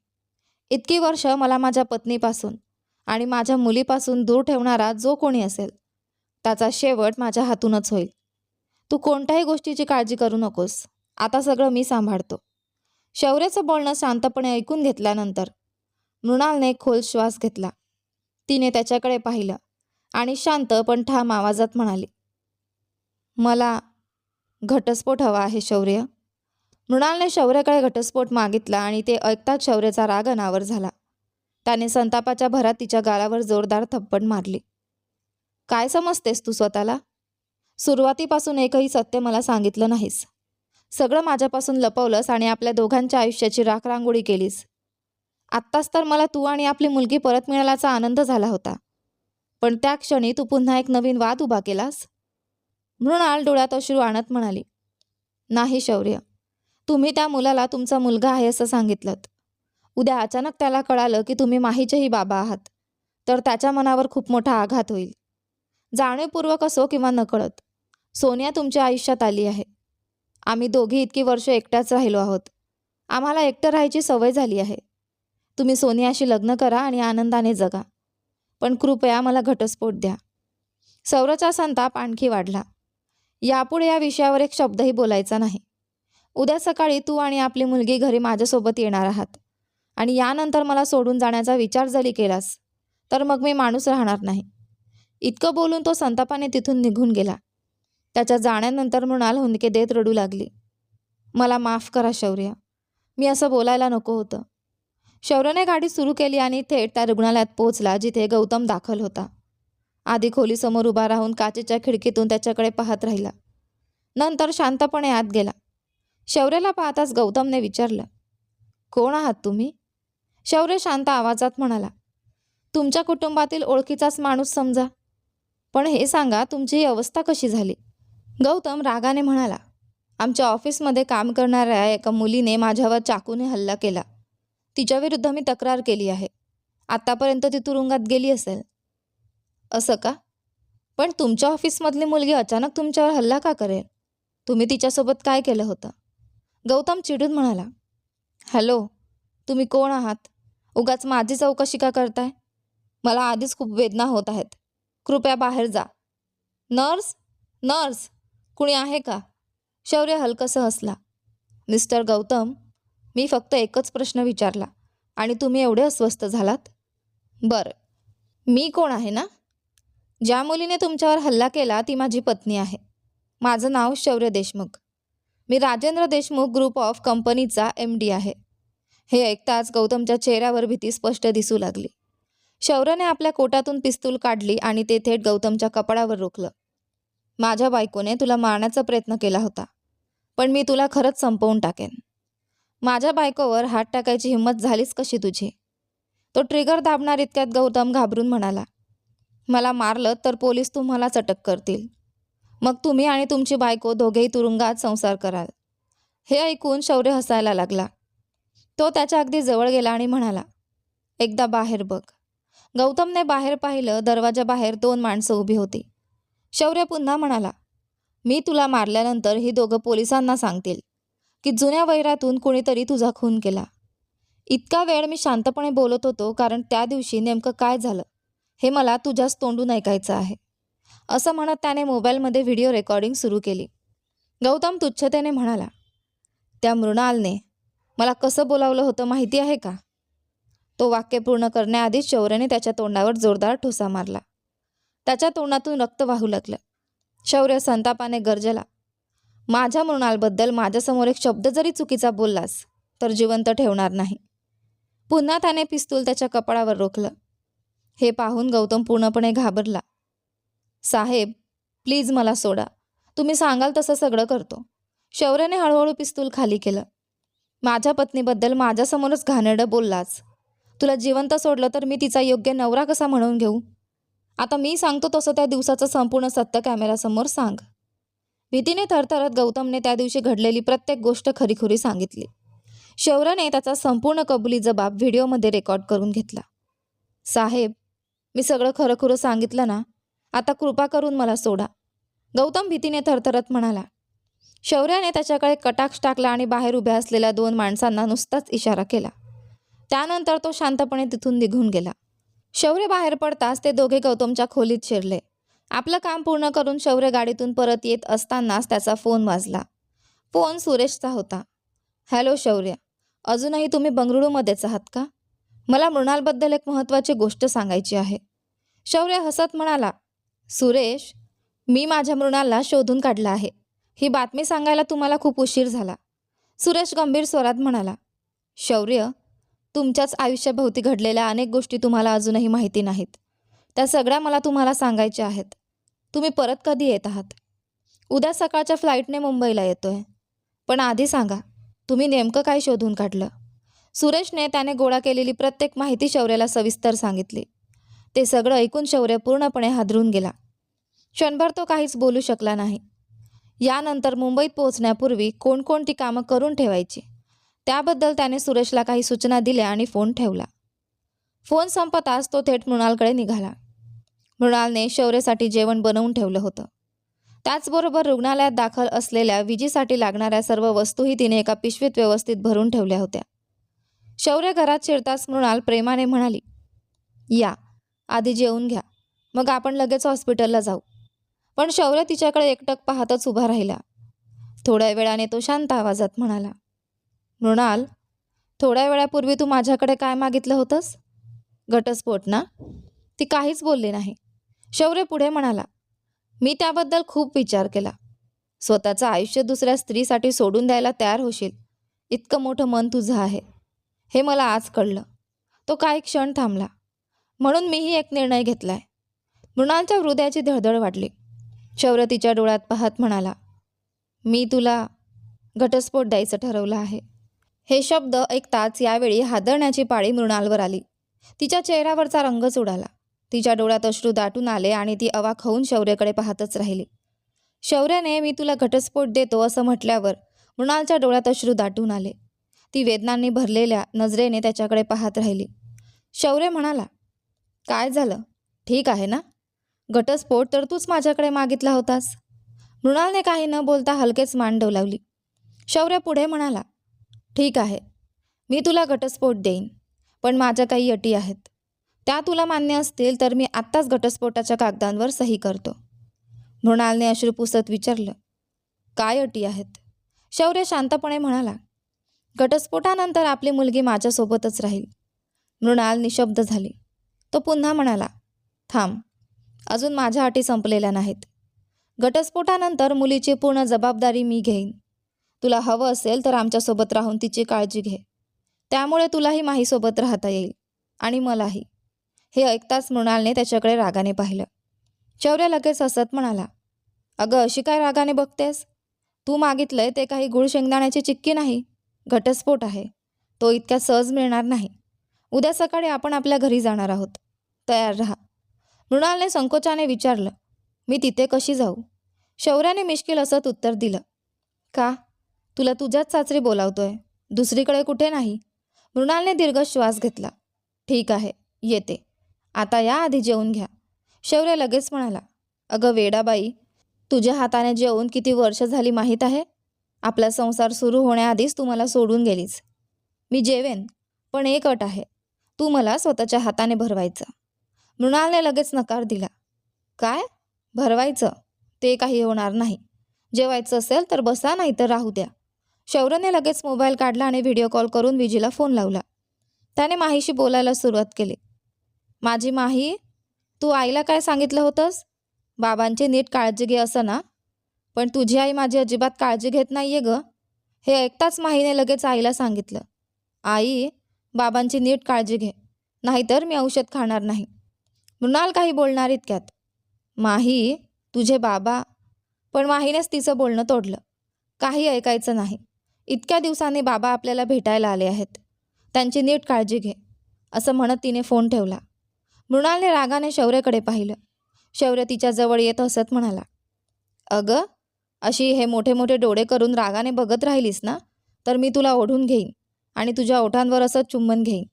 S1: इतकी वर्ष मला माझ्या पत्नीपासून आणि माझ्या मुलीपासून दूर ठेवणारा जो कोणी असेल त्याचा शेवट माझ्या हातूनच होईल. तू कोणत्याही गोष्टीची काळजी करू नकोस. आता सगळं मी सांभाळतो. शौर्याचं बोलणं शांतपणे ऐकून घेतल्यानंतर मृणालने खोल श्वास घेतला. तिने त्याच्याकडे पाहिलं आणि शांत पण ठाम आवाजात म्हणाली, मला घटस्फोट हवा आहे शौर्य. मृणालने शौर्याकडे घटस्फोट मागितला आणि ते ऐकताच शौर्याचा राग अनावर झाला. त्याने संतापाच्या भरात तिच्या गालावर जोरदार थप्पड मारली. काय समजतेस तू स्वतःला? सुरुवातीपासून एकही सत्य मला सांगितलं नाहीस. सगळं माझ्यापासून लपवलंस आणि आपल्या दोघांच्या आयुष्याची राखरांगोळी केलीस. आत्ताच तर मला तू आणि आपली मुलगी परत मिळाल्याचा आनंद झाला होता, पण त्या क्षणी तू पुन्हा एक नवीन वाद उभा केलास. मृणाल डोळ्यात अश्रू आणत म्हणाली, नाही शौर्य, तुम्ही त्या मुलाला तुमचा मुलगा आहे असं सांगितलं. उद्या अचानक त्याला कळालं की तुम्ही माहीचेही बाबा आहात, तर त्याच्या मनावर खूप मोठा आघात होईल. जाणीवपूर्वक असो किंवा नकळत, सोनिया तुमच्या आयुष्यात आली आहे. आम्ही दोघी इतकी वर्ष एकट्याच राहिलो आहोत. आम्हाला एकटं राहायची सवय झाली आहे. तुम्ही सोनियाशी लग्न करा आणि आनंदाने जगा, पण कृपया मला घटस्फोट द्या. सौरचा संताप आणखी वाढला. यापुढे या विषयावर एक शब्दही बोलायचा नाही. उद्या सकाळी तू आणि आपली मुलगी घरी माझ्यासोबत येणार आहात आणि यानंतर मला सोडून जाण्याचा विचार जरी केलास तर मग मी माणूस राहणार नाही. इतकं बोलून तो संतापाने तिथून निघून गेला. त्याच्या जाण्यानंतर मृणाल हुंदके देत रडू लागली. मला माफ करा शौर्य, मी असं बोलायला नको होतं. शौर्यने गाडी सुरू केली आणि थेट त्या रुग्णालयात पोहोचला जिथे गौतम दाखल होता. आधी खोलीसमोर उभा राहून काचेच्या खिडकीतून त्याच्याकडे पाहत राहिला. नंतर शांतपणे आत गेला. शौर्याला पाहताच गौतमने विचारलं, कोण आहात तुम्ही? शौर्य शांत आवाजात म्हणाला, तुमच्या कुटुंबातील ओळखीचाच माणूस समजा, पण हे सांगा तुमची ही अवस्था कशी झाली? गौतम रागाने म्हणाला, आमच्या ऑफिसमध्ये काम करणाऱ्या एका मुलीने माझ्यावर चाकूने हल्ला केला. तिच्याविरुद्ध मी तक्रार केली आहे. आतापर्यंत ती तुरुंगात गेली असेल. असं का? पण तुमच्या ऑफिसमधली मुलगी अचानक तुमच्यावर हल्ला का करेल? तुम्ही तिच्यासोबत काय केलं होतं? गौतम चिडून म्हणाला, हॅलो, तुम्ही कोण आहात? उगाच माझी चौकशी का करताय? मला आधीच खूप वेदना होत आहेत. कृपया बाहेर जा. नर्स, नर्स, कुणी आहे का? शौर्य हलकंसं हसला. मिस्टर गौतम, मी फक्त एकच प्रश्न विचारला आणि तुम्ही एवढे अस्वस्थ झालात? बरं, मी कोण आहे ना? ज्या मुलीने तुमच्यावर हल्ला केला ती माझी पत्नी आहे. माझं नाव शौर्य देशमुख. मी राजेंद्र देशमुख ग्रुप ऑफ कंपनीचा MD आहे. हे ऐकताच गौतमच्या चेहऱ्यावर भीती स्पष्ट दिसू लागली. शौर्यने आपल्या कोटातून पिस्तूल काढली आणि ते थेट गौतमच्या कपाळावर रोखलं. माझ्या बायकोने तुला मारण्याचा प्रयत्न केला होता, पण मी तुला खरंच संपवून टाकेन. माझ्या बायकोवर हात टाकायची हिंमत झालीच कशी तुझी? तो ट्रिगर दाबणार इतक्यात गौतम घाबरून म्हणाला, मला मारलं तर पोलीस तुम्हालाच अटक करतील. मग तुम्ही आणि तुमची बायको दोघेही तुरुंगात संसार कराल. हे ऐकून शौर्य हसायला लागला. तो त्याच्या अगदी जवळ गेला आणि म्हणाला, एकदा बाहेर बघ. गौतमने बाहेर पाहिलं. दरवाजाबाहेर 2 माणसं उभी होती. शौर्य पुन्हा म्हणाला, मी तुला मारल्यानंतर ही दोघं पोलिसांना सांगतील की जुन्या वैरातून कुणीतरी तुझा खून केला. इतका वेळ मी शांतपणे बोलत होतो कारण त्या दिवशी नेमकं काय झालं हे मला तुझ्याच तोंडून ऐकायचं आहे. असं म्हणत त्याने मोबाईलमध्ये व्हिडिओ रेकॉर्डिंग सुरू केली. गौतम तुच्छतेने म्हणाला, त्या मृणालने मला कसं बोलावलं होतं माहिती आहे का? तो वाक्य पूर्ण करण्याआधीच शौर्यने त्याच्या तोंडावर जोरदार ठोसा मारला. त्याच्या तोंडातून रक्त वाहू लागलं. शौर्य संतापाने गर्जला, माझ्या मृणालबद्दल माझ्यासमोर एक शब्द जरी चुकीचा बोललास तर जिवंत ठेवणार नाही. पुन्हा त्याने पिस्तूल त्याच्या कपाळावर रोखलं. हे पाहून गौतम पूर्णपणे घाबरला. साहेब, प्लीज मला सोडा. तुम्ही सांगाल तसं सगळं करतो. शौर्याने हळूहळू पिस्तूल खाली केलं. माझ्या पत्नीबद्दल माझ्यासमोरच घाणेरडं बोललास. तुला जिवंत सोडलं तर मी तिचा योग्य नवरा कसा म्हणून घेऊ? आता मी सांगतो तसं त्या दिवसाचं संपूर्ण सत्य कॅमेऱ्यासमोर सांग. भीतीने थरथरत गौतमने त्या दिवशी घडलेली प्रत्येक गोष्ट खरीखुरी सांगितली. शौर्याने त्याचा संपूर्ण कबुली जबाब व्हिडिओमध्ये रेकॉर्ड करून घेतला. साहेब, मी सगळं खरंखुरं सांगितलं ना, आता कृपा करून मला सोडा. गौतम भीतीने थरथरत म्हणाला. शौर्याने त्याच्याकडे कटाक्ष टाकला आणि बाहेर उभ्या असलेल्या 2 माणसांना नुसताच इशारा केला. त्यानंतर तो शांतपणे तिथून निघून गेला. शौर्य बाहेर पडताच ते दोघे गौतमच्या खोलीत शिरले. आपलं काम पूर्ण करून शौर्य गाडीतून परत येत असतानाच त्याचा फोन वाजला. फोन सुरेशचा होता. हॅलो शौर्य, अजूनही तुम्ही बंगळुरूमध्येच आहात का? मला मृणालबद्दल एक महत्त्वाची गोष्ट सांगायची आहे. शौर्य हसत म्हणाला, सुरेश, मी माझ्या मृणालला शोधून काढलं आहे. ही बातमी सांगायला तुम्हाला खूप उशीर झाला. सुरेश गंभीर स्वरात म्हणाला, शौर्य, तुमच्याच आयुष्याभोवती घडलेल्या अनेक गोष्टी तुम्हाला अजूनही माहिती नाहीत. त्या सगळ्या मला तुम्हाला सांगायच्या आहेत. तुम्ही परत कधी येत आहात? उद्या सकाळच्या फ्लाईटने मुंबईला येतोय. पण आधी सांगा, तुम्ही नेमकं काय शोधून काढलं? सुरेशने त्याने गोळा केलेली प्रत्येक माहिती शौर्याला सविस्तर सांगितली. ते सगळं ऐकून शौर्य पूर्णपणे हादरून गेला. क्षणभर तो काहीच बोलू शकला नाही. यानंतर मुंबईत पोहोचण्यापूर्वी कोणकोणती कामं करून ठेवायची त्याबद्दल त्याने सुरेशला काही सूचना दिल्या आणि फोन ठेवला. फोन संपताच तो थेट मृणालकडे निघाला. मृणालने शौर्यसाठी जेवण बनवून ठेवलं होतं. त्याचबरोबर रुग्णालयात दाखल असलेल्या विजीसाठी लागणाऱ्या सर्व वस्तूही तिने एका पिशवीत व्यवस्थित भरून ठेवल्या होत्या. शौर्य घरात शिरताच मृणाल प्रेमाने म्हणाली, या, आधी जेवून घ्या, मग आपण लगेच हॉस्पिटलला जाऊ. पण शौर्य तिच्याकडे एकटक पाहतच उभा राहिला. थोड्या वेळाने तो शांत आवाजात म्हणाला, मृणाल, थोड्या वेळापूर्वी तू माझ्याकडे काय मागितलं होतंस? घटस्फोट ना? ती काहीच बोलली नाही. शौर्य पुढे म्हणाला, मी त्याबद्दल खूप विचार केला. स्वतःचं आयुष्य दुसऱ्या स्त्रीसाठी सोडून द्यायला तयार होशील इतकं मोठं मन तुझं आहे, हे मला आज कळलं. तो काही क्षण थांबला. म्हणून मीही एक निर्णय घेतलाय. मृणालच्या हृदयाची धडधड वाढली. शौर्य तिच्या डोळ्यात पाहत म्हणाला, मी तुला घटस्फोट द्यायचं ठरवलं आहे. हे शब्द ऐकताच यावेळी हादरण्याची पाळी मृणालवर आली. तिच्या चेहऱ्यावरचा रंगच उडाला. तिच्या डोळ्यात अश्रू दाटून आले आणि ती अवाक होऊन शौर्याकडे पाहतच राहिली. शौर्याने मी तुला घटस्फोट देतो असं म्हटल्यावर मृणालच्या डोळ्यात अश्रू दाटून आले. ती वेदनांनी भरलेल्या नजरेने त्याच्याकडे पाहत राहिली. शौर्य म्हणाला, काय झालं? ठीक आहे ना? घटस्फोट तर तूच माझ्याकडे मागितला होतास. मृणालने काही न बोलता हलकेच मान डोलावली. शौर्य पुढे म्हणाला, ठीक आहे, मी तुला घटस्फोट देईन, पण माझ्या काही अटी आहेत. त्या तुला मान्य असतील तर मी आत्ताच घटस्फोटाच्या कागदांवर सही करतो. मृणालने अश्रू पुसत विचारलं, काय अटी आहेत? शौर्य शांतपणे म्हणाला, घटस्फोटानंतर आपली मुलगी माझ्यासोबतच राहील. मृणाल निशब्द झाली. तो पुन्हा म्हणाला, थांब, अजून माझ्या अटी संपलेल्या नाहीत. घटस्फोटानंतर मुलीची पूर्ण जबाबदारी मी घेईन. तुला हवं असेल तर आमच्यासोबत राहून तिची काळजी घे. त्यामुळे तुलाही माहीसोबत राहता येईल आणि मलाही. हे ऐकताच मृणालने त्याच्याकडे रागाने पाहिलं. शौर्य लगेच हसत म्हणाला, अगं अशी काय रागाने बघतेस? तू मागितलंय ते काही गुळ शेंगदाण्याची चिक्की नाही, घटस्फोट आहे. तो इतक्या सहज मिळणार नाही. उद्या सकाळी आपण आपल्या घरी जाणार आहोत. तयार राहा. मृणालने संकोचाने विचारलं, मी तिथे कशी जाऊ? शौर्याने मिश्किल हसत उत्तर दिलं, का? तुला तुझ्याच सासरी बोलावतोय, दुसरीकडे कुठे नाही. मृणालने दीर्घ श्वास घेतला. ठीक आहे, येते. आता या, आधी जेवून घ्या. शौर्य लगेच म्हणाला, अगं वेडाबाई, तुझ्या हाताने जेवून किती वर्ष झाली माहीत आहे? आपला संसार सुरू होण्याआधीच तू मला सोडून गेलीस. मी जेवेन, पण एक अट आहे, तू मला स्वतःच्या हाताने भरवायचं. मृणालने लगेच नकार दिला. काय? भरवायचं? ते काही होणार नाही. जेवायचं असेल तर बसा, नाही तर राहू द्या. शौर्यने लगेच मोबाईल काढला आणि व्हिडिओ कॉल करून विजीला फोन लावला. त्याने माहीशी बोलायला सुरुवात केली. माझी माही, तू आईला काय सांगितलं होतंस? बाबांची नीट काळजी घे असं ना? पण तुझी आई माझी अजिबात काळजी घेत नाहीये ग. हे ऐकताच माहीने लगेच आईला सांगितलं, आई, बाबांची नीट काळजी घे, नाहीतर मी औषध खाणार नाही. मृणाल काही बोलणार इतक्यात, माही, तुझे बाबा. पण माहीनेच तिचं बोलणं तोडलं. काही ऐकायचं नाही. इतक्या दिवसांनी बाबा आपल्याला भेटायला आले आहेत. त्यांची नीट काळजी घे, असं म्हणत तिने फोन ठेवला. मृणालने रागाने शौर्यकडे पाहिलं. शौर्य तिच्याजवळ येत हसत म्हणाला, अगं, अशी हे मोठे मोठे डोळे करून रागाने बघत राहिलीस ना, तर मी तुला ओढून घेईन आणि तुझ्या ओठांवर असं चुंबन घेईन.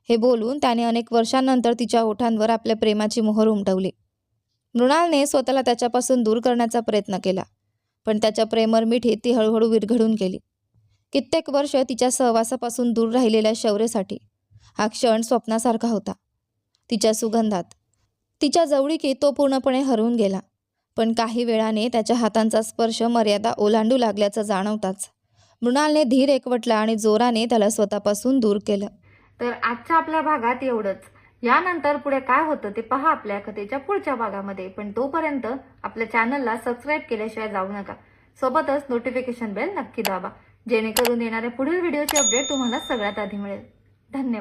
S1: हे बोलून त्याने अनेक वर्षांनंतर तिच्या ओठांवर आपल्या प्रेमाची मोहर उमटवली. मृणालने स्वतःला त्याच्यापासून दूर करण्याचा प्रयत्न केला, पण त्याच्या प्रेमळ मिठीत ती हळूहळू विरघळून गेली. कित्येक वर्ष तिच्या सहवासापासून दूर राहिलेल्या शौर्यसाठी हा क्षण स्वप्नासारखा होता. तिच्या सुगंधात, तिच्या जवळिकीत तो पूर्णपणे हरवून गेला. पण काही वेळाने त्याच्या हातांचा स्पर्श मर्यादा ओलांडू लागल्याचं जाणवताच मृणालने धीर एकवटला आणि जोराने त्याला स्वतःपासून दूर केलं. तर आजच्या आपल्या भागात एवढंच. यानंतर पुढे काय होतं ते पहा आपल्या कथेच्या पुढच्या भागामध्ये. पण तोपर्यंत आपल्या चॅनलला सबस्क्राईब केल्याशिवाय जाऊ नका. सोबतच नोटिफिकेशन बेल नक्की दाबा, जेणेकरून येणाऱ्या पुढील व्हिडिओची अपडेट तुम्हाला सगळ्यात आधी मिळेल. धन्यवाद.